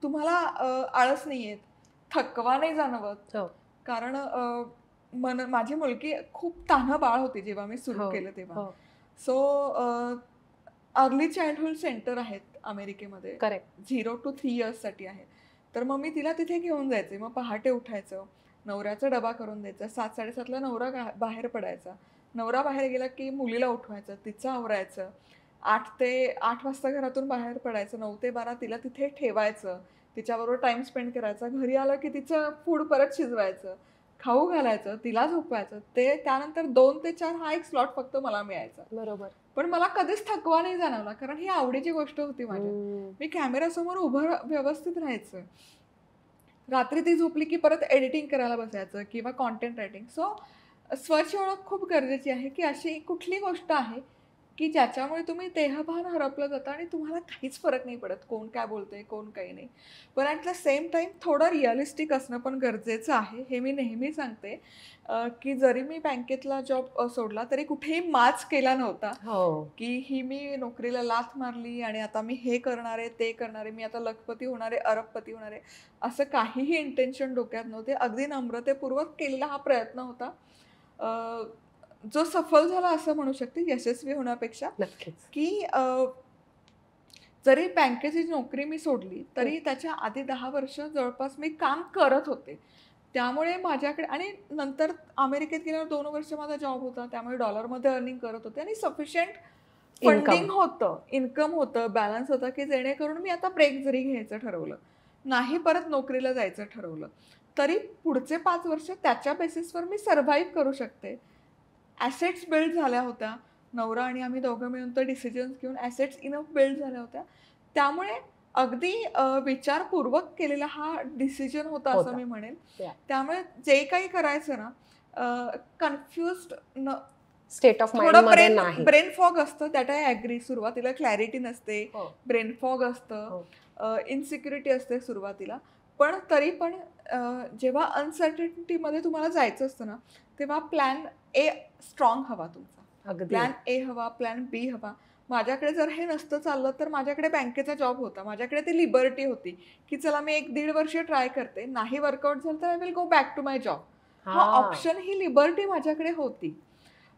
तुम्हाला आळस नाही येत, थकवा नाही जाणवत. कारण माझी मुलगी खूप तान्हं बाळ होती जेव्हा मी सुरू केलं तेव्हा. सो अर्ली चाइल्डहुड सेंटर आहेत अमेरिकेमध्ये, 0 to 3 years साठी आहे. तर मग मी तिला तिथे घेऊन जायचे. मग पहाटे उठायचं, नवऱ्याचा डबा करून द्यायचा, 7-7:30ला नवरा बाहेर पडायचा. नवरा बाहेर गेला की मुलीला उठवायचं, तिचं आवरायचं. 8 वाजता घरातून बाहेर पडायचं, 9 ते 12 तिला तिथे ठेवायचं, तिच्याबरोबर टाइम स्पेंड करायचा, घरी आलं की तिचं फूड परत शिजवायचं, खाऊ घालायचं, तिला झोपवायचं, ते त्यानंतर 2 ते 4 हा एक स्लॉट फक्त मला मिळायचा. बरोबर. पण मला कधीच थकवा नाही जाणवला, कारण ही आवडीची गोष्ट होती माझ्या. मी कॅमेरासमोर उभं व्यवस्थित राहायचं. रात्री ती झोपली की परत एडिटिंग करायला बसायचं किंवा कॉन्टेंट रायटिंग. सो स्वतःची ओळख खूप गरजेची आहे, की अशी कुठली गोष्ट आहे की ज्याच्यामुळे तुम्ही देहभान हरपलं जातं आणि तुम्हाला काहीच फरक नाही पडत कोण काय बोलतंय, कोण काही नाही. पण ॲट द सेम टाईम थोडं रिअलिस्टिक असणं पण गरजेचं आहे. हे मी नेहमी सांगते, की जरी मी बँकेतला जॉब सोडला तरी कुठेही माच केला नव्हता, की ही मी नोकरीला लाथ मारली आणि आता मी हे करणार आहे, ते करणार आहे, मी आता लखपती होणार आहे, अरबपती होणार आहे, असं काहीही इंटेन्शन डोक्यात नव्हते. अगदी नम्रतेपूर्वक केलेला हा प्रयत्न होता, जो सफल झाला असं म्हणू शकते, यशस्वी होण्यापेक्षा. नक्कीच. की जरी बँकेची नोकरी मी सोडली तरी त्याच्या आधी 10 वर्ष जवळपास मी काम करत होते. त्यामुळे माझ्याकडे, आणि नंतर अमेरिकेत गेल्यावर 2 वर्ष माझा जॉब होता, त्यामुळे डॉलरमध्ये अर्निंग करत होते आणि सफिशियंट फंडिंग होतं, इन्कम होतं, बॅलन्स होता, की जेणेकरून मी आता ब्रेक जरी घ्यायचं ठरवलं, नाही परत नोकरीला जायचं ठरवलं, तरी पुढचे 5 वर्ष त्याच्या बेसिसवर मी सर्व्हाइव्ह करू शकते. ॲसेट्स बिल्ड झाल्या होत्या. नवरा आणि आम्ही दोघं मिळून तो डिसिजन्स घेऊन ॲसेट्स इनफ बिल्ड झाल्या होत्या. त्यामुळे अगदी विचारपूर्वक केलेला हा डिसिजन होता असं मी म्हणेन. त्यामुळे जे काही करायचं ना, कन्फ्युज्ड स्टेट ऑफ माइंडमध्ये नाही. ब्रेन फॉग असतं, दॅट आय ॲग्री. सुरुवातीला क्लॅरिटी नसते, ब्रेन फॉग असतं, इन्सिक्युरिटी असते सुरुवातीला. पण तरी पण जेव्हा अनसर्टनिटीमध्ये तुम्हाला जायचं असतं ना, तेव्हा प्लॅन ए स्ट्रॉंग हवा तुमचा. प्लॅन ए हवा, प्लॅन बी हवा. माझ्याकडे जर हे नसतं चाललं तर माझ्याकडे बँकेचा जॉब होता, माझ्याकडे ती लिबर्टी होती, की चला मी 1-1.5 वर्ष ट्राय करते, नाही वर्कआउट झालं तर I will go back to my job. हा ऑप्शन, ही लिबर्टी माझ्याकडे होती.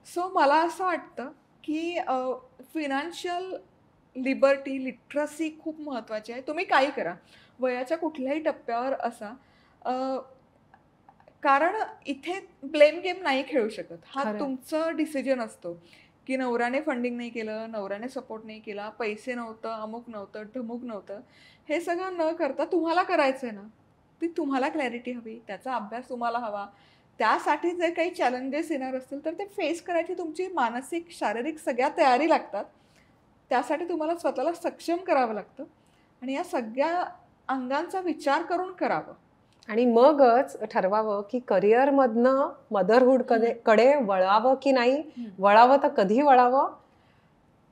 सो मला असं वाटतं की फिनान्शियल लिबर्टी, लिटरसी खूप महत्त्वाची आहे. तुम्ही काही करा, वयाच्या कुठल्याही टप्प्यावर असा, कारण इथे ब्लेम गेम नाही खेळू शकत. हा तुमचं डिसिजन असतो, की नवऱ्याने फंडिंग नाही केलं, नवऱ्याने सपोर्ट नाही केला, पैसे नव्हतं, अमुक नव्हतं, ढमुक नव्हतं, हे सगळं न करता तुम्हाला करायचं आहे ना, ती तुम्हाला क्लॅरिटी हवी, त्याचा अभ्यास तुम्हाला हवा. त्यासाठी जे काही चॅलेंजेस येणार असतील तर ते फेस करायची तुमची मानसिक, शारीरिक सगळ्या तयारी लागतात. त्यासाठी तुम्हाला स्वतःला सक्षम करावं लागतं आणि या सगळ्या अंगांचा विचार करून करावं. आणि मगच ठरवावं की करिअरमधनं मदरहूड कडे वळावं की नाही, वळावं तर कधी वळावं.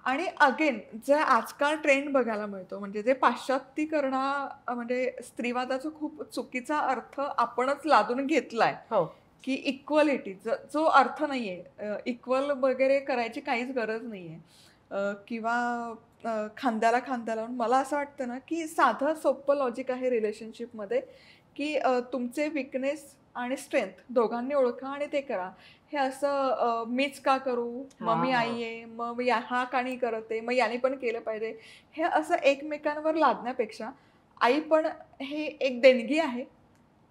आणि अगेन जे आजकाल ट्रेंड बघायला मिळतो, म्हणजे जे पाश्चात्तीकरणा, म्हणजे स्त्रीवादाचा खूप चुकीचा अर्थ आपणच लादून घेतलाय, की इक्वलिटी, जो अर्थ नाहीये, इक्वल वगैरे करायची काहीच गरज नाहीये, किंवा खांद्याला खांदा लावून. मला असं वाटतं ना, की साधं सोपं लॉजिक आहे रिलेशनशिपमध्ये, की तुमचे विकनेस आणि स्ट्रेंथ दोघांनी ओळखा आणि ते करा. हे असं मीच का करू, मग मी आई आहे, मग हा का नाही करते, मग याने पण केलं पाहिजे, हे असं एकमेकांवर लादण्यापेक्षा आई पण हे एक देणगी आहे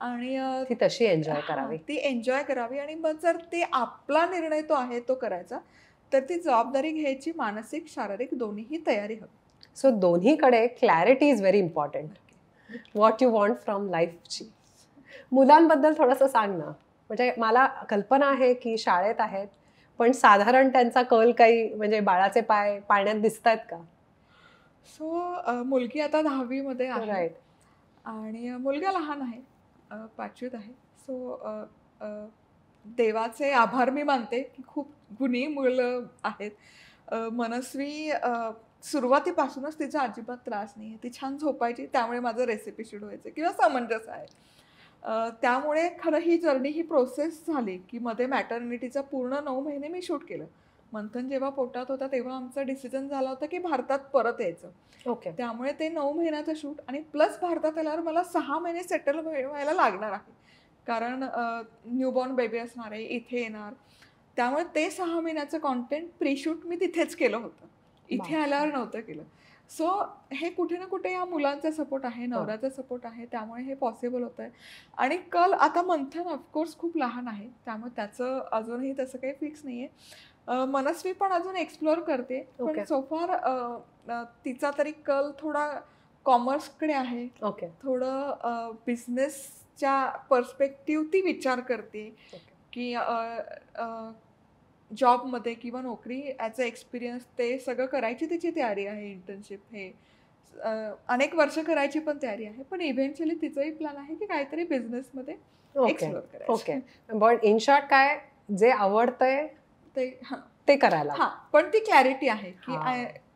आणि ती तशी एन्जॉय करावी, ती एन्जॉय करावी. आणि मग जर ते आपला निर्णय तो आहे तो करायचा, तर ती जबाबदारी घ्यायची मानसिक, शारीरिक दोन्हीही तयारी हवी. सो दोन्हीकडे clarity is very important. What you want from लाईफची. मुलांबद्दल थोडंसं सांग ना. म्हणजे मला कल्पना आहे की शाळेत आहेत, पण साधारण त्यांचा कल काही, म्हणजे बाळाचे पाय पाळण्यात दिसत आहेत का? सो मुलगी आता 10वी मध्ये आहे आणि मुलगा लहान आहे, 5वीत आहे. सो देवाचे आभार मी मानते की खूप गुणी मुलं आहेत. मनस्वी सुरुवातीपासूनच तिचा अजिबात त्रास नाही आहे, ती छान झोपायची, त्यामुळे माझं रेसिपी शूट व्हायचं किंवा समंजस आहे. त्यामुळे खरं ही जर्नी, ही प्रोसेस झाली की मध्ये मॅटर्निटीचा पूर्ण 9 महिने मी शूट केलं. मंथन जेव्हा पोटात होता तेव्हा आमचा डिसिजन झाला होता की भारतात परत यायचं. त्यामुळे ते 9 महिन्याचं शूट आणि प्लस भारतात आल्यावर मला 6 महिने सेटल व्हायला लागणार आहे, कारण न्यूबॉर्न बेबी असणार आहे, इथे येणार. त्यामुळे ते 6 महिन्याचं कॉन्टेंट प्री शूट मी तिथेच केलं होतं, इथे आल्यावर नव्हतं केलं. सो हे कुठे ना कुठे या मुलांचा सपोर्ट आहे, नवऱ्याचा सपोर्ट आहे, त्यामुळे हे पॉसिबल होतं आहे. आणि कल आता मंथन ऑफकोर्स खूप लहान आहे, त्यामुळे त्याचं अजूनही तसं काही फिक्स नाही आहे. मनस्वी पण अजून एक्सप्लोअर करते, पण सोफार तिचा तरी कल थोडा कॉमर्सकडे आहे. थोडं बिझनेसच्या पर्स्पेक्टिव्ह ती विचार करते की जॉबमध्ये किंवा नोकरी ॲज अ एक्सपिरियन्स ते सगळं करायची तिची तयारी आहे. इंटर्नशिप हे अनेक वर्ष करायची पण तयारी आहे, पण इव्हेंच्युअली तिचाही प्लॅन आहे की काहीतरी बिझनेसमध्ये एक्सप्लोअर करायचं. पण इन शॉर्ट काय जे आवडतंय ते करायला. पण ती क्लॅरिटी आहे की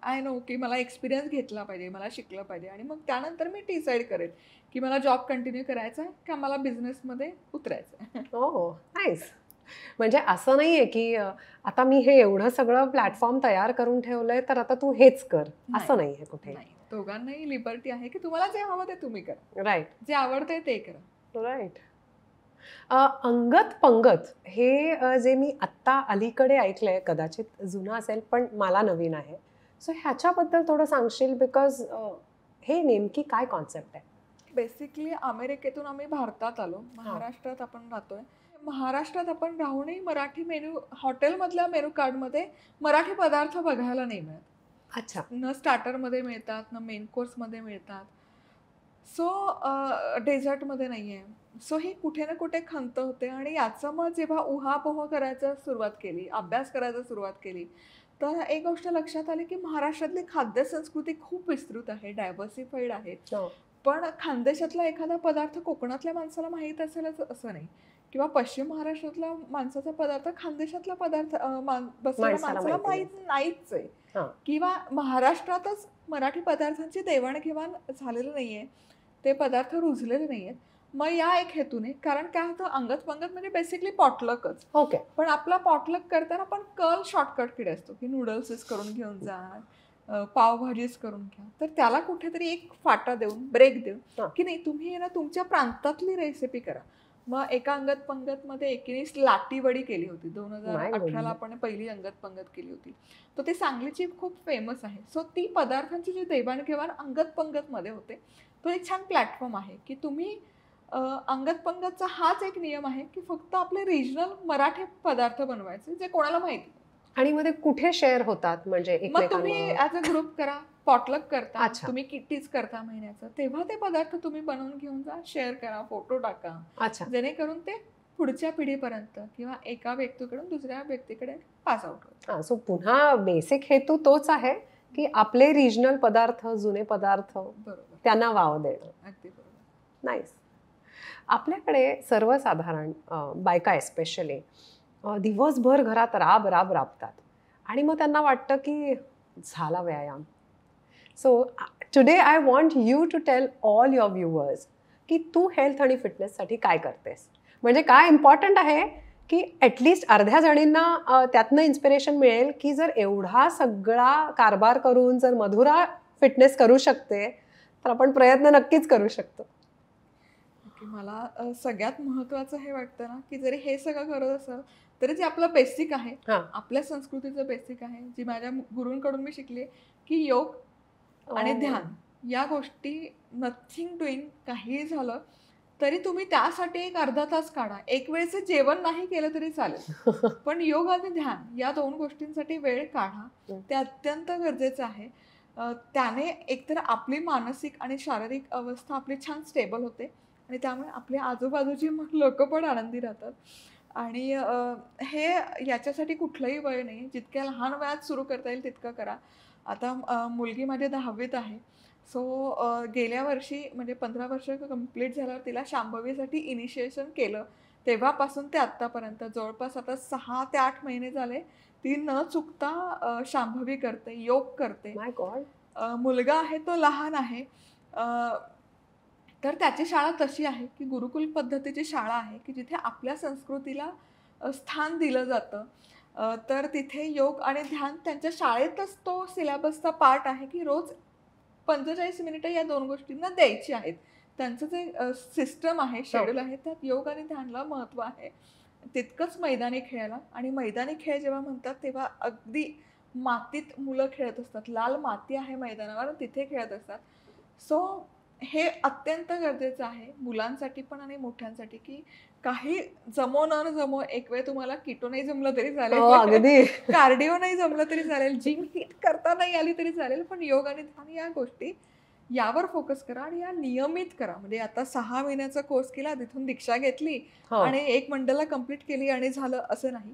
आय नो की मला एक्सपिरियन्स घेतला पाहिजे, मला शिकलं पाहिजे, आणि मग त्यानंतर मी डिसाईड करेल की मला जॉब कंटिन्यू करायचा आहे का मला बिझनेसमध्ये उतरायचं आहे. नाईस. म्हणजे असं नाहीये की आता मी हे एवढं सगळं प्लॅटफॉर्म तयार करून ठेवलंय तर आता तू हेच कर, असं नाहीये कुठे. दोघांनाही लिबर्टी आहे की तुम्हाला जे हवं ते तुम्ही करा. राईट. जे आवडतंय ते करा. राईट. अंगत पंगत हे जे मी आत्ता अलीकडे ऐकलंय, कदाचित जुनं असेल पण मला नवीन आहे, सो ह्याच्याबद्दल थोडं सांगशील? बिकॉज हे नेमकी काय कॉन्सेप्ट आहे? बेसिकली अमेरिकेतून आम्ही भारतात आलो, महाराष्ट्रात आपण राहतोय. महाराष्ट्रात आपण राहूनही मराठी मेन्यू, हॉटेलमधल्या मेनू कार्डमध्ये मराठी पदार्थ बघायला नाही मिळत. अच्छा. न स्टार्टरमध्ये मिळतात, न मेन कोर्समध्ये मिळतात, सो डेझर्टमध्ये नाही आहे. सो ही कुठे ना कुठे खंत होते. आणि याचं मग जेव्हा उहापोह करायला सुरुवात केली, अभ्यास करायला सुरुवात केली, तर एक गोष्ट लक्षात आली की महाराष्ट्रातली खाद्यसंस्कृती खूप विस्तृत आहे, डायव्हर्सिफाईड आहे. पण खानदेशातला एखादा पदार्थ कोकणातल्या माणसाला माहीत असेलच असं नाही, किंवा पश्चिम महाराष्ट्रातला माणसाचा पदार्थ खानदेशातला पदार्थ बसलेल्या माणसाला माहीत नाहीच आहे, किंवा महाराष्ट्रातच मराठी पदार्थांची देवाणघेवाण झालेलं नाहीये, ते पदार्थ रुजलेले नाहीयेत. मग या एक हेतूने, कारण काय होतं, अंगत पंगत म्हणजे बेसिकली पॉटलकच. पण आपला पॉटलक करताना पण कल शॉर्टकटकडे असतो की नूडल्सच करून घेऊन जा, पावभाजीच करून घ्या. तर त्याला कुठेतरी एक फाटा देऊन, ब्रेक देऊन की नाही, तुम्ही ना तुमच्या प्रांतातली रेसिपी करा. मग एका अंगत पंगत मध्ये एकीने लाटी वडी केली होती. 2018ला आपण पहिली अंगत पंगत केली होती. तर ती सांगलीची खूप फेमस आहे. सो ती पदार्थांची जी देवाणघेवाण अंगत पंगत मध्ये होते, तो एक छान प्लॅटफॉर्म आहे की तुम्ही अंगत पंगतचा हाच एक नियम आहे की फक्त आपले रिजनल मराठी पदार्थ बनवायचे जे कोणाला माहिती. आणि मध्ये कुठे शेअर होतात, म्हणजे मग तुम्ही ऍज अ ग्रुप करा, पॉटलक करता, तुम्ही किट्टीज करता महिन्याचं, तेव्हा ते पदार्थ तुम्ही बनवून घेऊन जा, शेअर करा, फोटो टाका, जेणेकरून ते पुढच्या पिढीपर्यंत किंवा एका व्यक्तीकडून दुसऱ्या व्यक्तीकडे पास आउट होतं. सो पुन्हा बेसिक हेतू तोच आहे की आपले रिजनल पदार्थ, जुने पदार्थ, बरोबर, त्यांना वाव देणं. अगदी बरोबर. नाईस. आपल्याकडे सर्वसाधारण बायका एस्पेशली दिवसभर घरात राब राब राबतात आणि मग त्यांना वाटतं की झाला व्यायाम. So today I want you to tell all your viewers की तू हेल्थ आणि फिटनेससाठी काय करतेस, म्हणजे काय इम्पॉर्टंट आहे की ॲटलिस्ट अर्ध्या जणींना त्यातनं इन्स्पिरेशन मिळेल की जर एवढा सगळा कारभार करून जर मधुरा फिटनेस करू शकते तर आपण प्रयत्न नक्कीच करू शकतो. मला सगळ्यात महत्वाचं हे वाटतं ना की जरी हे सगळं करत असेल तरी जे आपलं बेसिक आहे, आपल्या संस्कृतीचं बेसिक आहे, जी माझ्या गुरूंकडून मी शिकली की योग आणि ध्यान या गोष्टी, नथिंग डुईंग, काही झालं तरी तुम्ही त्यासाठी एक अर्धा तास काढा. एक वेळचं जेवण नाही केलं तरी चालेल, पण योग आणि ध्यान या दोन गोष्टींसाठी वेळ काढा. ते अत्यंत गरजेचं आहे. त्याने एकतर आपली मानसिक आणि शारीरिक अवस्था आपली छान स्टेबल होते आणि त्यामुळे आपल्या आजूबाजूची लोक पण आनंदी राहतात. आणि हे याच्यासाठी कुठलंही वय नाही, जितक्या लहान वयात सुरू करता येईल तितकं करा. आता मुलगी माझी 10वीत आहे. सो गेल्या वर्षी म्हणजे 15 वर्ष कंप्लीट झाल्यावर तिला शांभवीसाठी इनिशिएशन केलं. तेव्हापासून ते आत्तापर्यंत जवळपास आता 6 ते 8 महिने झाले ती न चुकता शांभवी करते, योग करते. माय गॉड. मुलगा आहे तो लहान आहे, तर त्याची शाळा तशी आहे की गुरुकुल पद्धतीची शाळा आहे की जिथे आपल्या संस्कृतीला स्थान दिलं जातं. तर तिथे योग आणि ध्यान त्यांच्या शाळेतच तो सिलेबसचा पार्ट आहे की रोज 45 मिनिटं या दोन गोष्टींना द्यायची आहेत. त्यांचं जे सिस्टम आहे, शेड्यूल आहे, त्यात योग आणि ध्यानला महत्त्व आहे. तितकंच मैदानी खेळायला. आणि मैदानी खेळ जेव्हा म्हणतात तेव्हा अगदी मातीत मुलं खेळत असतात, लाल माती आहे मैदानावर, तिथे खेळत असतात. सो हे अत्यंत गरजेचं आहे मुलांसाठी पण आणि मोठ्यांसाठी, की काही जमो न जमो एक वेळ तुम्हाला किटो नाही जमलं तरी चालेल, कार्डिओ नाही जमलं तरी चालेल, जिम हिट करता नाही आली तरी चालेल, पण योग आणि ध्यान या गोष्टी यावर फोकस करा आणि या नियमित करा. म्हणजे आता 6 महिन्याचा कोर्स केला, तिथून दीक्षा घेतली आणि 1 मंडला कंप्लीट केली आणि झालं असं नाही.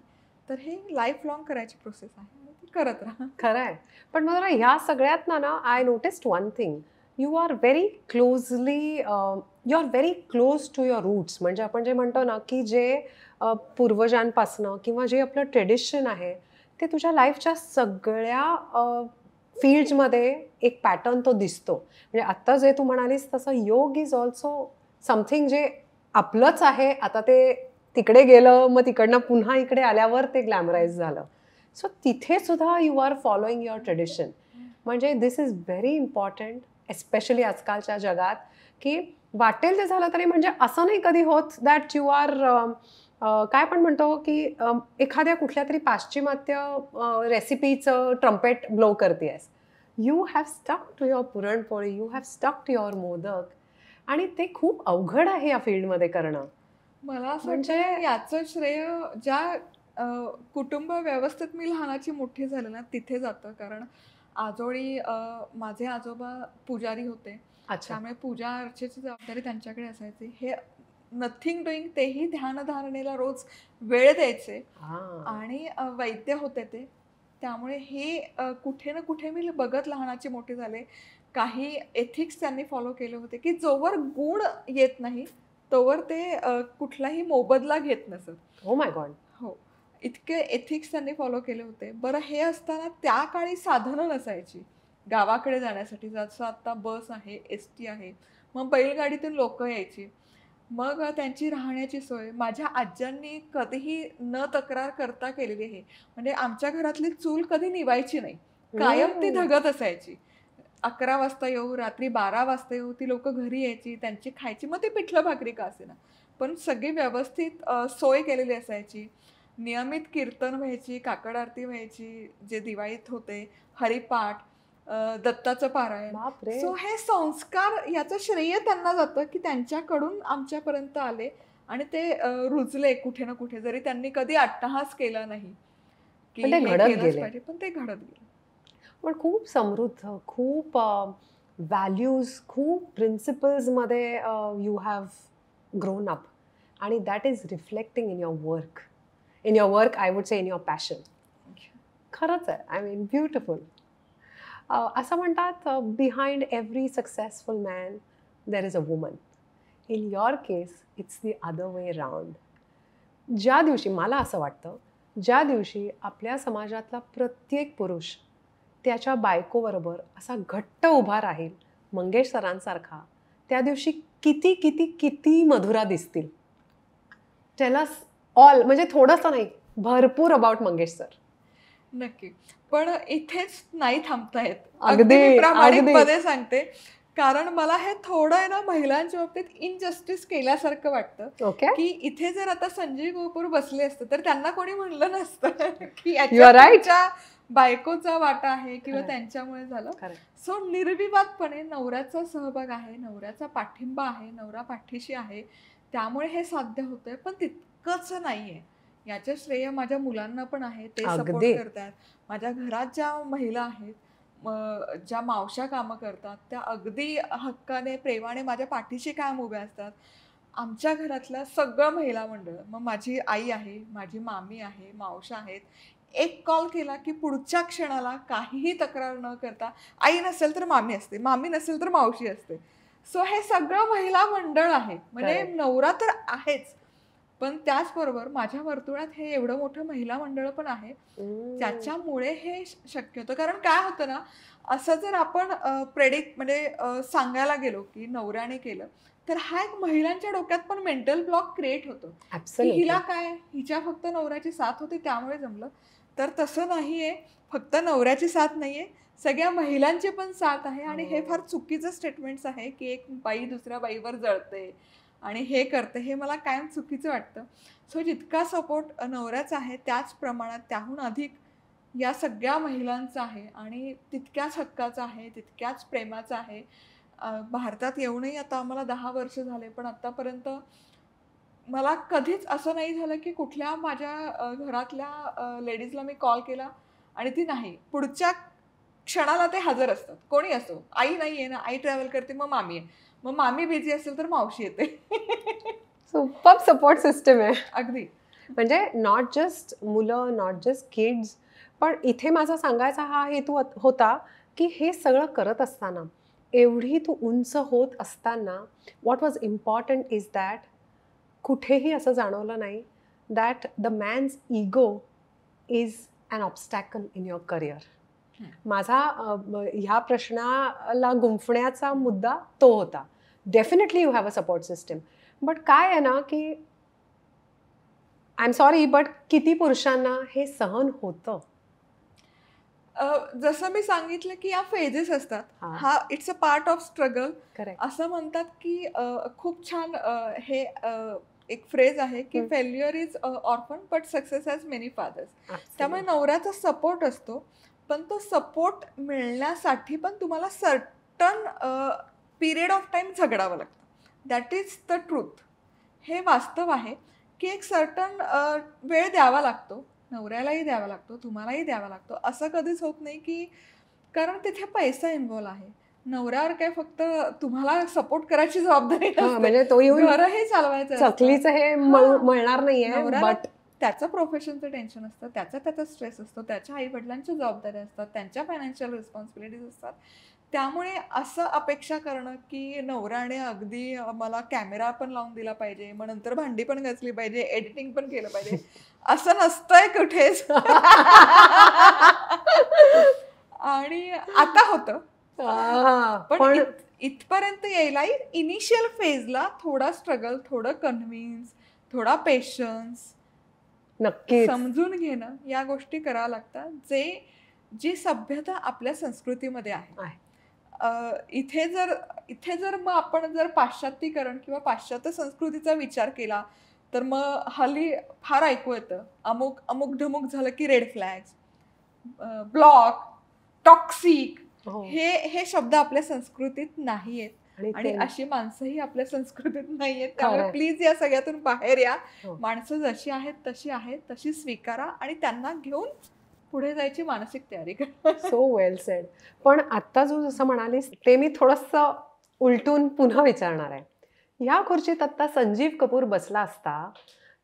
तर हे लाईफ लॉंग करायची प्रोसेस आहे आणि ती करत राहा. खरं आहे. पण मला ह्या सगळ्यात ना I noticed one thing, you are very close to your roots. म्हणजे आपण जे म्हणतो ना की जे पूर्वजांपासनं किंवा जे आपलं ट्रेडिशन आहे ते तुझ्या लाईफच्या सगळ्या फील्ड्समध्ये एक पॅटर्न तो दिसतो. म्हणजे आत्ता जे तू म्हणालीस तसं योग इज ऑल्सो समथिंग जे आपलंच आहे. आता ते तिकडे गेलं, मग तिकडनं पुन्हा इकडे आल्यावर ते ग्लॅमराईज झालं. सो तिथे सुद्धा you are following your tradition. म्हणजे this is very important, especially आजकालच्या जगात, की वाटेल ते झालं तरी म्हणजे असं नाही कधी होत दॅट यू आर काय पण म्हणतो की एखाद्या कुठल्या तरी पाश्चिमात्य रेसिपीचं ट्रम्पेट ब्लो करतेस. You have stuck to your puranpoli, you have stuck to your modak. आणि ते खूप अवघड आहे या फील्डमध्ये करणं. मला असं म्हणजे याचं श्रेय ज्या कुटुंब व्यवस्थेत मी लहानाची मोठी झाले ना तिथे जातं. कारण आजोळी माझे आजोबा पुजारी होते, त्यामुळे पूजा अर्चेची जबाबदारी त्यांच्याकडे असायची. हे नथिंग डुईंग, तेही ध्यानधारणेला रोज वेळ द्यायचे आणि वैद्य होते ते. त्यामुळे हे कुठे ना कुठे मी बघत लहानाची मोठी झाले. काही एथिक्स त्यांनी फॉलो केले होते की जोवर गुण येत नाही तोवर ते कुठलाही मोबदला घेत नसत. Oh my God. हो, इतके एथिक्स त्यांनी फॉलो केले होते. बरं, हे असताना त्या काळी साधनं नसायची गावाकडे जाण्यासाठी. जसं आता बस आहे, ST आहे, मग बैलगाडीतून लोक यायची, मग त्यांची राहण्याची सोय माझ्या आज्यांनी कधीही न तक्रार करता केलेली आहे. म्हणजे आमच्या घरातली चूल कधी निवायची नाही, कायम ती धगत असायची. 11 वाजता येऊ, रात्री 12 वाजता येऊ, ती लोक घरी यायची, त्यांची खायची, मग ती पिठलं भाकरी का असेना, पण सगळी व्यवस्थित सोय केलेली असायची. नियमित कीर्तन व्हायची, काकड आरती व्हायची, जे दिवाळीत होते, हरिपाठ, दत्ताचं पारायण. सो हे संस्कार याचं श्रेय त्यांना जातं की त्यांच्याकडून आमच्यापर्यंत आले आणि ते रुजले कुठे ना कुठे, जरी त्यांनी कधी अट्टहास केला नाही की हे केलंच पाहिजे, पण ते घडत गेले. पण खूप समृद्ध, खूप व्हॅल्यूज, खूप प्रिन्सिपल्समध्ये यू हॅव ग्रोन अप आणि that is reflecting in your work. In your work, I would say in your passion. खरंच आहे, आय मीन ब्युटिफुल. असं म्हणतात behind every successful man there is a woman. In your case it's the other way round. ज्या दिवशी, मला असं वाटतं, ज्या दिवशी आपल्या समाजातला प्रत्येक पुरुष त्याच्या बायकोबरोबर असा घट्ट उभा राहील मंगेश सरांसारखा, त्या दिवशी किती किती किती मधुरा दिसतील. टेल अस ऑल, म्हणजे थोडंसं नाही, भरपूर अबाउट मंगेश सर. नक्की, पण इथेच नाही थांबता येत. अगदी प्रामाणिकपणे सांगते, कारण मला हे थोडं आहे ना महिलांच्या बाबतीत इनजस्टिस केल्यासारखं वाटतं. की इथे जर आता संजय कपूर बसले असते तर त्यांना कोणी म्हणलं नसतं की याच्या बायकोचा वाटा आहे किंवा त्यांच्यामुळे झालं. सो निर्विवादपणे नवऱ्याचा सहभाग आहे, नवऱ्याचा पाठिंबा आहे, नवरा पाठीशी आहे, त्यामुळे हे साध्य होतंय. पण तितकंच नाहीये, याचं श्रेय माझ्या मुलांना पण आहे, ते सपोर्ट करतात. माझ्या घरात ज्या महिला आहेत, ज्या मावश्या कामं करतात, त्या अगदी हक्काने प्रेमाने माझ्या पाठीशी कायम उभ्या असतात. आमच्या घरातल्या सगळं महिला मंडळ, मग माझी आई आहे, माझी मामी आहे, मावशा आहेत, एक कॉल केला की पुढच्या क्षणाला काहीही तक्रार न करता, आई नसेल तर मामी असते, मामी नसेल तर मावशी असते. सो हे सगळं महिला मंडळ आहे. म्हणजे नवरा तर आहेच, पण त्याचबरोबर माझ्या वर्तुळात हे एवढं मोठं महिला मंडळ पण आहे, त्याच्यामुळे हे शक्य होतं. कारण काय होतं ना, असं जर आपण म्हणजे सांगायला गेलो की नवऱ्याने केलं, तर हा एक महिलांच्या डोक्यात पण मेंटल ब्लॉक क्रिएट होतो की हिला काय, हिच्या फक्त नवऱ्याची साथ होती त्यामुळे जमलं. तर तसं नाहीये, फक्त नवऱ्याची साथ नाहीये, सगळ्या महिलांची पण साथ आहे. आणि हे फार चुकीचं स्टेटमेंट्स आहे की एक बाई दुसऱ्या बाईवर जळते आणि हे करते, हे मला कायम चुकीचं वाटतं. सो जितका सपोर्ट नवऱ्याचा आहे त्याच प्रमाणात त्याहून अधिक या सगळ्या महिलांचा आहे आणि तितक्याच हक्काचा आहे, तितक्याच प्रेमाचा आहे. भारतात येऊनही आता आम्हाला 10 वर्ष झाले, पण आतापर्यंत मला कधीच असं नाही झालं की कुठल्या माझ्या घरातल्या लेडीजला मी कॉल केला आणि ती नाही, पुढच्या क्षणाला ते हजर असतात, कोणी असो. आई नाही आहे ना, आई ट्रॅव्हल करते, मग मामी आहे, मग मामी बिझी असेल तर मावशी येते. सुपर सपोर्ट सिस्टम आहे. अगदी. म्हणजे नॉट जस्ट मुलं, नॉट जस्ट किड्स, पण इथे माझा सांगायचा हा हेतू होता की हे सगळं करत असताना, एवढी तू उंच होत असताना, what was important is that कुठेही असं जाणवलं नाही that the man's ego is an obstacle in your career. माझा ह्या प्रश्नाला गुंफण्याचा मुद्दा तो होता. Definitely you have a support system, but काय आहे ना की आय एम सॉरी बट किती पुरुषांना हे सहन होतं? जसं मी सांगितलं की या फेजेस असतात, हा it's a part of struggle. असं म्हणतात की खूप छान हे एक फ्रेज आहे की failure is orphan but success has many fathers. त्यामुळे नवऱ्याचा सपोर्ट असतो, पण तो सपोर्ट मिळण्यासाठी पण तुम्हाला सर्टन पिरियड ऑफ टाइम झगडावं लागतं. That is the truth. हे वास्तव आहे की एक सर्टन वेळ द्यावा लागतो, नवऱ्यालाही द्यावा लागतो, तुम्हालाही द्यावा लागतो. असं कधीच होत नाही की, कारण तिथे पैसा इन्व्हॉल्व आहे. नवऱ्यावर काय फक्त तुम्हाला सपोर्ट करायची जबाबदारी नसते, म्हणजे तो येऊन घरही चालवायचं चकलीचं हे मळणार नाहीये, बट त्याचं प्रोफेशनचं टेन्शन असतं, त्याचा स्ट्रेस असतो, त्याच्या आई वडिलांच्या जबाबदाऱ्या असतात, त्यांच्या फायनान्शियल रिस्पॉन्सिबिलिटीज असतात. त्यामुळे असं अपेक्षा करणं की नवऱ्याने अगदी मला कॅमेरा पण लावून दिला पाहिजे, मग नंतर भांडी पण घासली पाहिजे, एडिटिंग पण केलं पाहिजे, असं नसतंय कुठेच. आणि आता होतं, पण इथपर्यंत यायला इनिशियल फेजला थोडा स्ट्रगल, थोडं कन्व्हिन्स, थोडा पेशन्स, नक्की समजून घेणं, या गोष्टी कराव्या लागतात, जी सभ्यता आपल्या संस्कृतीमध्ये आहे. इथे जर मग आपण जर पाश्चात्तीकरण किंवा पाश्चात्य संस्कृतीचा विचार केला तर मग हल्ली फार ऐकू येतं, अमुक ढमुक झालं की रेड फ्लॅग्स, ब्लॉक, टॉक्सिक, हे शब्द आपल्या संस्कृतीत नाहीयेत आणि अशी माणसंही आपल्या संस्कृतीत नाहीयेत. त्यामुळे प्लीज या सगळ्यातून बाहेर या. माणसं जशी आहेत तशी आहेत, तशी स्वीकारा आणि त्यांना घेऊन पुढे जायची मानसिक तयारी करा. So well sed. पण आत्ता जसं म्हणालीस ते मी थोडंसं उलटून पुन्हा विचारणार आहे. ह्या खुर्चीत आत्ता संजीव कपूर बसला असता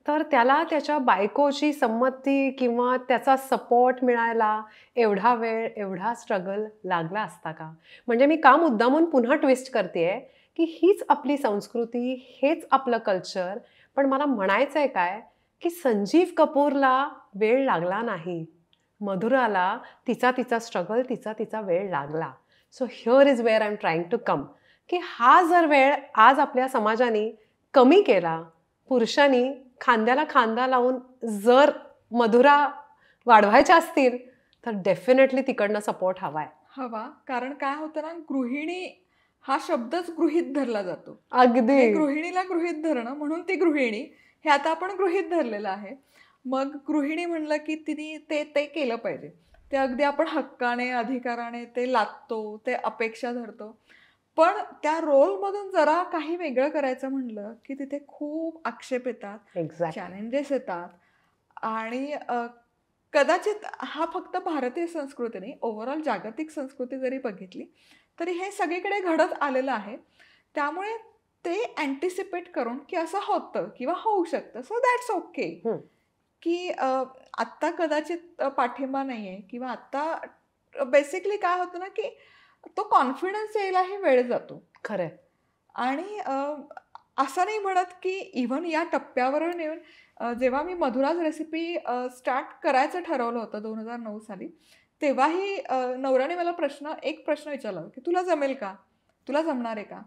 तर त्याला त्याच्या बायकोची संमती किंवा त्याचा सपोर्ट मिळायला एवढा वेळ, एवढा स्ट्रगल लागला असता का? म्हणजे मी का मुद्दामून पुन्हा ट्विस्ट करतेय की हीच आपली संस्कृती, हेच आपलं कल्चर, पण मला म्हणायचं आहे काय की संजीव कपूरला वेळ लागला नाही, मधुराला तिचा स्ट्रगल, तिचा वेळ लागला. So here is where I am trying to come की हा जर वेळ आज आपल्या समाजाने कमी केला, पुरुषांनी खांद्याला खांदा लावून जर मधुरा वाढवायच्या असतील तर डेफिनेटली तिकडनं सपोर्ट हवा. कारण काय होतं ना, गृहिणी हा शब्दच गृहीत धरला जातो. अगदी गृहिणीला गृहीत धरणं, म्हणून ती गृहिणी, हे आता आपण गृहीत धरलेलं आहे. मग गृहिणी म्हणलं की तिने ते केलं पाहिजे, ते अगदी आपण हक्काने, अधिकाराने ते लादतो, ते अपेक्षा धरतो. पण त्या रोलमधून जरा काही वेगळं करायचं म्हणलं की तिथे खूप आक्षेप येतात, चॅलेंजेस येतात. आणि कदाचित हा फक्त भारतीय संस्कृती नाही, ओव्हरऑल जागतिक संस्कृती जरी बघितली तरी हे सगळीकडे घडत आलेलं आहे. त्यामुळे ते अँटिसिपेट करून की असं होतं किंवा होऊ शकतं, सो दॅट्स ओके. की आत्ता कदाचित पाठिंबा नाही आहे किंवा आत्ता बेसिकली काय होतं ना की तो कॉन्फिडन्स यायलाही वेळ जातो. खरंय. आणि असं नाही म्हणत की इव्हन या टप्प्यावर येऊन जेव्हा मी मधुराज रेसिपी स्टार्ट करायचं ठरवलं होतं 2009 साली, तेव्हाही नवऱ्याने मला एक प्रश्न विचारला की तुला जमेल का, तुला जमणार आहे का.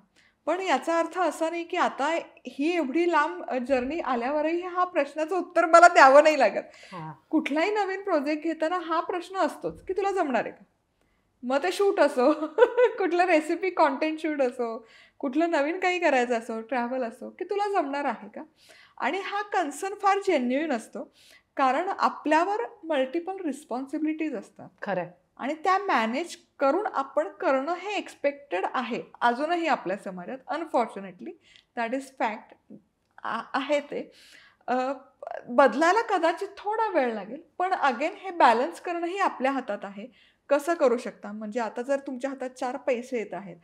पण याचा अर्थ असा नाही की आता ही एवढी लांब जर्नी आल्यावरही हा प्रश्नाचं उत्तर मला द्यावं नाही लागत. कुठलाही नवीन प्रोजेक्ट घेताना हा प्रश्न असतोच की तुला जमणार आहे का. मग ते शूट असो, कुठलं रेसिपी कॉन्टेंट शूट असो, कुठलं नवीन काही करायचं असो, ट्रॅव्हल असो, की तुला जमणार आहे का. आणि हा कन्सर्न फार जेन्युइन असतो, कारण आपल्यावर मल्टिपल रिस्पॉन्सिबिलिटीज असतात. खरंय. आणि त्या मॅनेज करून आपण करणं हे एक्सपेक्टेड आहे अजूनही आपल्या समाजात. अनफॉर्च्युनेटली दॅट इज फॅक्ट आहे ते. बदलायला कदाचित थोडा वेळ लागेल, पण अगेन हे बॅलन्स करणंही आपल्या हातात आहे. कसं करू शकता, म्हणजे आता जर तुमच्या हातात 4 पैसे येत आहेत,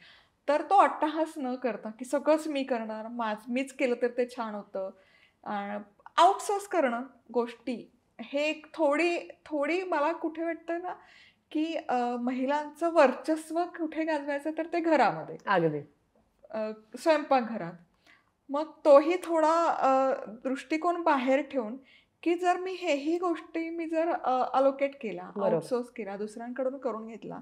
तर तो अट्टहास न करता की सगळंच मी करणार, मीच केलं तर ते छान होतं, आउटसोर्स करणं गोष्टी, हे एक थोडी मला कुठे वाटतं ना, की महिलांचं वर्चस्व कुठे गाजवायचं तर ते घरामध्ये, अगदी स्वयंपाकघरात. मग तोही थोडा दृष्टिकोन बाहेर ठेवून, की जर मी हेही गोष्टी मी जर अलोकेट केला, आउटसोर्स केला, दुसऱ्यांकडून करून घेतला,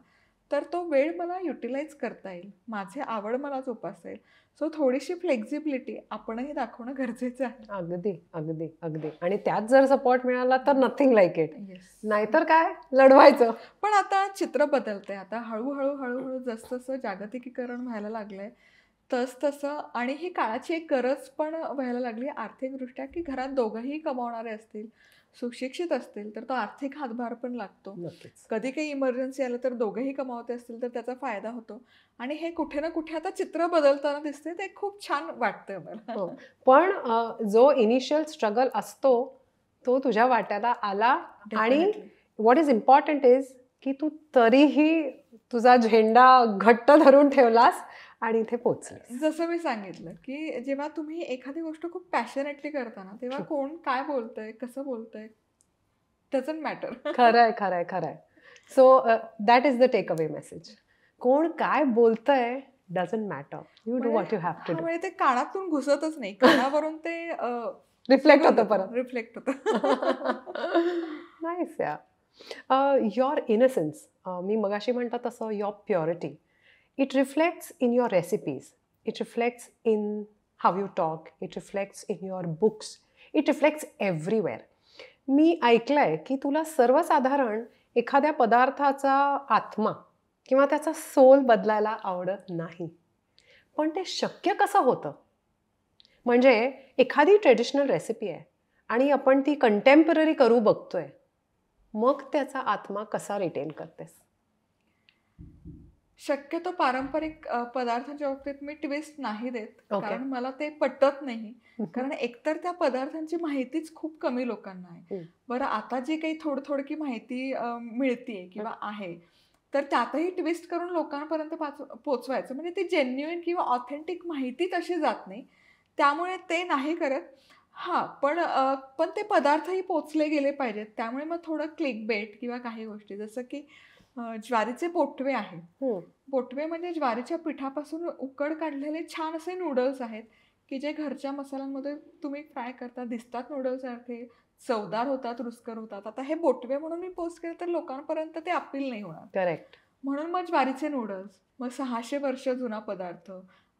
तर तो वेळ मला युटिलाइज करता येईल, माझे आवड मला जोपासता येईल. सो थोडीशी फ्लेक्झिबिलिटी आपणही दाखवणं गरजेचं आहे. अगदी अगदी अगदी. आणि त्यात जर सपोर्ट मिळाला तर नथिंग लाईक इट. येस. नाहीतर काय, लढवायचं. पण आता चित्र बदलतंय. आता हळूहळू जसं जागतिकीकरण व्हायला लागलंय, तसं आणि ही काळाची एक गरज पण व्हायला लागली आर्थिकदृष्ट्या, की घरात दोघंही कमावणारे असतील, सुशिक्षित असतील, तर तो आर्थिक हातभार पण लागतो. नक्कीच. कधी काही इमर्जन्सी आलं तर दोघंही कमावते असतील तर त्याचा फायदा होतो. आणि हे कुठे ना कुठे आता चित्र बदलताना दिसते, ते खूप छान वाटतंय मला. हो. पण जो इनिशियल स्ट्रगल असतो तो तुझ्या वाट्याला आला. आणि Definitely. What is important is की तू तरीही तुझा झेंडा घट्ट धरून ठेवलास आणि इथे पोचलीस. जसं मी सांगितलं, की जेव्हा तुम्ही एखादी गोष्ट खूप पॅशनेटली करता ना, तेव्हा कोण काय बोलतंय, कसं बोलतंय, डझंट मॅटर. खरंय खरंय खरंय. So that is the take away message. कोण काय बोलतंय doesn't matter. You do what you have to do. म्हणजे ते कानातून घुसतच नाही, कानावरून ते रिफ्लेक्ट होतं परत. रिफ्लेक्ट होतं. नाईस या. युअर इनसेन्स, मी मगाशी म्हणता तसं your purity, it reflects in your recipes, it reflects in how you talk, it reflects in your books, it reflects everywhere. मी ऐकलंय की तुला सर्वसाधारण एखाद्या पदार्थाचा आत्मा किंवा त्याचा सोल बदलायला आवडत नाही. पण ते शक्य कसं होतं? म्हणजे एखादी ट्रेडिशनल रेसिपी आहे आणि आपण ती कंटेम्पररी करू बघतोय, मग त्याचा आत्मा कसा रिटेन करतेस? शक्यतो पारंपरिक पदार्थांच्या बाबतीत मी ट्विस्ट नाही देत, Okay. कारण मला ते पटत नाही. कारण एकतर त्या पदार्थांची माहितीच खूप कमी लोकांना आहे. बरं, आता जी काही थोडकी माहिती मिळतीये किंवा आहे, तर त्यातही ट्विस्ट करून लोकांपर्यंत पोचवायचं, म्हणजे ती जेन्युइन किंवा ऑथेंटिक माहिती तशी जात नाही, त्यामुळे ते नाही करत. हां, पण ते पदार्थही पोचले गेले पाहिजेत, त्यामुळे मग थोडं क्लिकबेट किंवा काही गोष्टी, जसं की ज्वारीचे पोटवे आहे. पोटवे म्हणजे ज्वारीच्या पिठापासून उकड काढलेले छान असे नूडल्स आहेत, की जे घरच्या मसाल्यांमध्ये तुम्ही फ्राय करता, दिसतात नूडल्स सारखे, चवदार होतात, रुचकर होतात. आता हे पोटवे म्हणून मी पोस्ट केलं तर लोकांपर्यंत ते अपील नाही होणार. करेक्ट. म्हणून मग ज्वारीचे नूडल्स, मग 600 वर्ष जुना पदार्थ,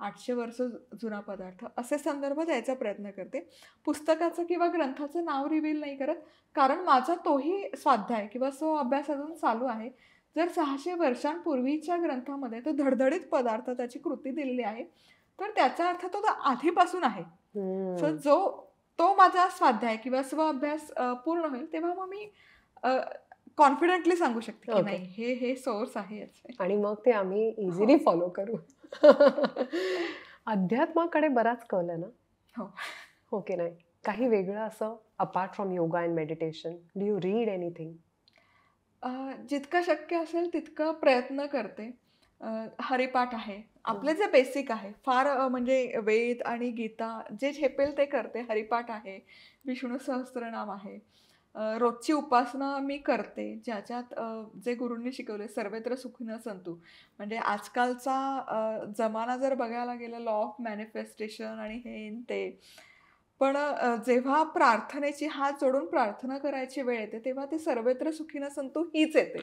800 वर्ष जुना पदार्थ, असे संदर्भ द्यायचा प्रयत्न करते. पुस्तकाचं किंवा ग्रंथाचं नाव रिव्हील नाही करत, कारण माझा तोही स्वाध्याय किंवा अभ्यास अजून चालू आहे. जर 600 वर्षांपूर्वीच्या ग्रंथामध्ये तो धडधडीत पदार्थ, त्याची कृती दिलेली आहे, तर त्याचा अर्थ तो आधीपासून आहे. सो तो माझा स्वाध्याय किंवा अभ्यास पूर्ण होईल, तेव्हा मग मी कॉन्फिडेंटली सांगू शकते की नाही, हे सोर्स आहे. आणि मग ते आम्ही इझिली फॉलो करू. अध्यात्माकडे बराच कल आहे ना? हो की नाही? काही वेगळं असं apart from yoga and meditation? Do you read anything? जितकं शक्य असेल तितकं प्रयत्न करते. हरिपाठ आहे, आपले जे बेसिक आहे, फार म्हणजे वेद आणि गीता जे झेपेल ते करते. हरिपाठ आहे, विष्णू सहस्त्रनाम आहे, रोजची उपासना मी करते, ज्याच्यात जे गुरूंनी शिकवले, सर्वत्र सुखिनः सन्तु. म्हणजे आजकालचा जमाना जर बघायला गेला, लॉ ऑफ मॅनिफेस्टेशन आणि हे ते, पण जेव्हा प्रार्थनेची हात जोडून प्रार्थना करायची वेळ येते, तेव्हा ती सर्वत्र सुखिनः सन्तु हीच येते.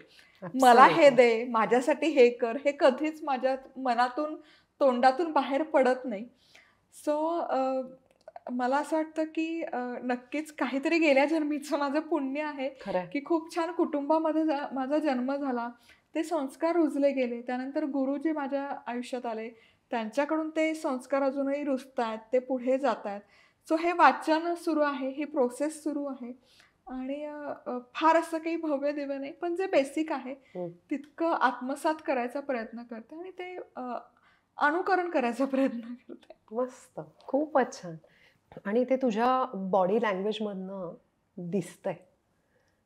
मला हे दे, माझ्यासाठी हे कर, हे कधीच माझ्या मनातून, तोंडातून बाहेर पडत नाही. सो मला असं वाटतं की नक्कीच काहीतरी गेल्या जन्मीचं माझं पुण्य आहे, की खूप छान कुटुंबामध्ये माझा जन्म झाला, ते संस्कार रुजले गेले, त्यानंतर गुरु जे माझ्या आयुष्यात आले, त्यांच्याकडून ते संस्कार अजूनही रुजतात, ते पुढे जात आहेत. सो हे वाचन सुरू आहे, ही प्रोसेस सुरू आहे. आणि फार असं काही भव्य दिव्य नाही, पण जे बेसिक आहे तितकं आत्मसात करायचा प्रयत्न करते आणि ते अनुकरण करायचा प्रयत्न करते. मस्त, खूपच छान. आणि ते तुझ्या बॉडी लँग्वेजमधनं दिसतंय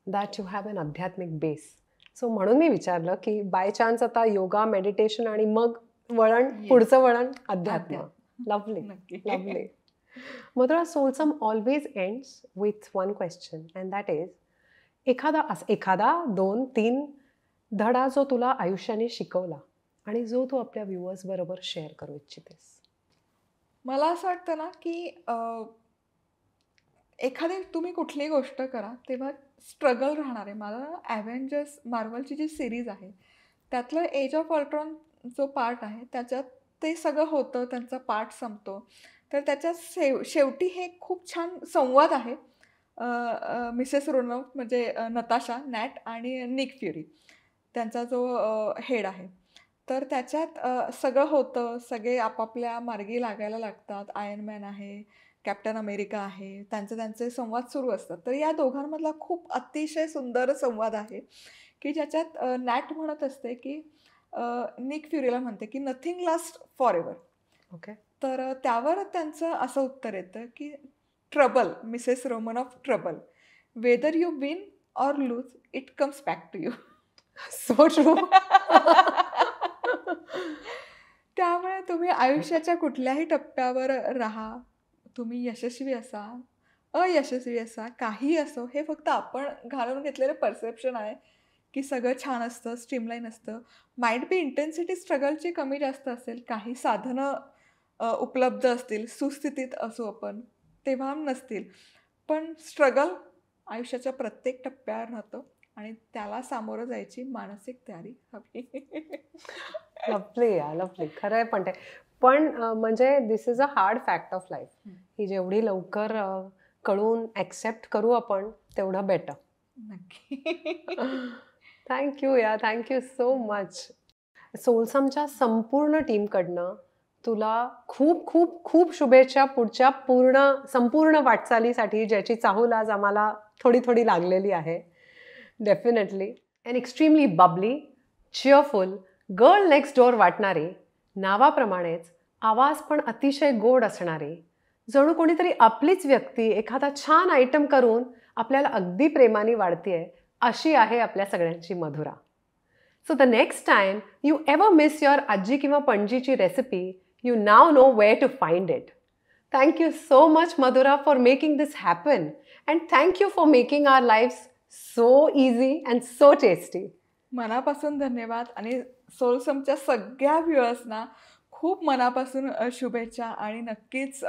दॅट यू हॅव एन आध्यात्मिक बेस. सो म्हणून मी विचारलं की बाय चान्स आता योगा, मेडिटेशन आणि मग पुढचं वळण अध्यात्म. Lovely, lovely. Madhura, Soulsome always ends with one question and that is एखादा 2-3 धडा जो तुला आयुष्याने शिकवला आणि जो तू आपल्या व्ह्युअर्स बरोबर शेअर करू इच्छितेस. मला असं वाटतं ना की एखादी तुम्ही कुठलीही गोष्ट करा तेव्हा स्ट्रगल राहणार आहे. मला ॲव्हेंजर्स मार्वलची जी सिरीज आहे त्यातलं एज ऑफ अल्ट्रॉन जो पार्ट आहे त्याच्यात ते सगळं होतं, त्यांचा पार्ट संपतो. तर त्याच्यात शेवटी हे खूप छान संवाद आहे मिसेस रोनोफ म्हणजे नताशा, नॅट आणि निक फ्युरी त्यांचा जो हेड आहे. तर त्याच्यात सगळं होतं, सगळे आपापल्या मार्गी लागायला लागतात. आयर्न मॅन आहे, कॅप्टन अमेरिका आहे, त्यांचे संवाद सुरू असतात. तर या दोघांमधला खूप अतिशय सुंदर संवाद आहे की ज्याच्यात नॅट म्हणत असते की निक फ्युरीला म्हणते की nothing last for ever. Okay. तर त्यावर त्यांचं असं उत्तर येतं की trouble, Mrs Romanoff, trouble, whether you win or lose it comes back to you. So true. त्यामुळे तुम्ही आयुष्याच्या कुठल्याही टप्प्यावर राहा, तुम्ही यशस्वी असा, अयशस्वी असा, काही असो, हे फक्त आपण घालून घेतलेलं परसेप्शन आहे की सगळं छान असतं, स्ट्रीमलाईन असतं. माइट बी इंटेन्सिटी स्ट्रगलची कमी जास्त असेल, काही साधनं उपलब्ध असतील, सुस्थितीत असू आपण तेव्हा नसतील, पण स्ट्रगल आयुष्याच्या प्रत्येक टप्प्यावर राहतं आणि त्याला सामोरं जायची मानसिक तयारी हवी. लवली या, लवली. खरं आहे पण ते. पण म्हणजे this is a hard fact of life. ही जेवढी लवकर कळून ॲक्सेप्ट करू आपण तेवढं बेटर. नक्की. थँक्यू या, थँक्यू सो मच. सोलसमच्या संपूर्ण टीमकडनं तुला खूप खूप खूप शुभेच्छा पुढच्या संपूर्ण वाटचालीसाठी, ज्याची चाहूल आज आम्हाला थोडी थोडी लागलेली आहे. Definitely an extremely Babli, cheerful, girl next door वाटणारी, नावाप्रमाणेच आवाज पण अतिशय गोड असणारी, जणू कोणीतरी आपलीच व्यक्ती एखादा छान आयटम करून आपल्याला अगदी प्रेमाने वाढतीये, अशी आहे आपल्या सगळ्यांची Madhura. So the next time you ever miss your आजी किंवा पणजीची recipe, you now know where to find it. Thank you so much, Madhura, for making this happen. And thank you for making our lives so easy and so tasty. मनापासून धन्यवाद. आणि सोलसमच्या सगळ्या व्ह्युअर्सना खूप मनापासून शुभेच्छा. आणि नक्कीच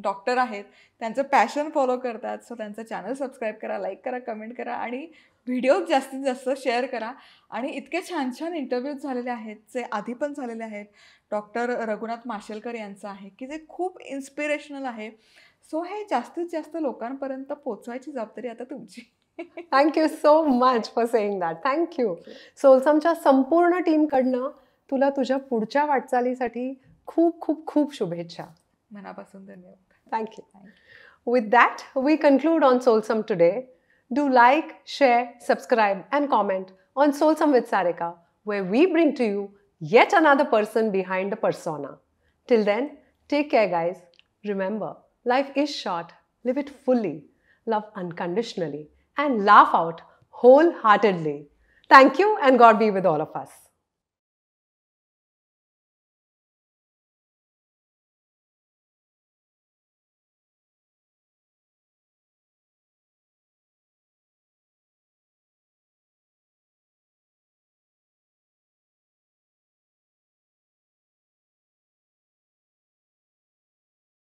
डॉक्टर आहेत, त्यांचं पॅशन फॉलो करतात, सो त्यांचं चॅनल सबस्क्राईब करा, लाईक करा, कमेंट करा आणि व्हिडिओज जास्तीत जास्त शेअर करा. आणि इतके छान छान इंटरव्ह्यूज झालेले आहेत, जे आधी पण झालेले आहेत. डॉक्टर रघुनाथ माशेलकर यांचं आहे की जे खूप इन्स्पिरेशनल आहे. सो हे जास्तीत जास्त लोकांपर्यंत पोचवायची जबाबदारी आता तुमची. Thank you so much for saying that. Thank you. सोलसमच्या संपूर्ण टीमकडनं तुला तुझ्या पुढच्या वाटचालीसाठी खूप खूप खूप शुभेच्छा. मनापासून धन्यवाद. Thank you. With that, we conclude on Soulsome today. Do like, share, subscribe and comment on Soulsome with Sarika, where we bring to you yet another person behind the persona. Till then, take care guys. Remember, life is short. Live it fully. Love unconditionally and laugh out wholeheartedly. Thank you and God be with all of us.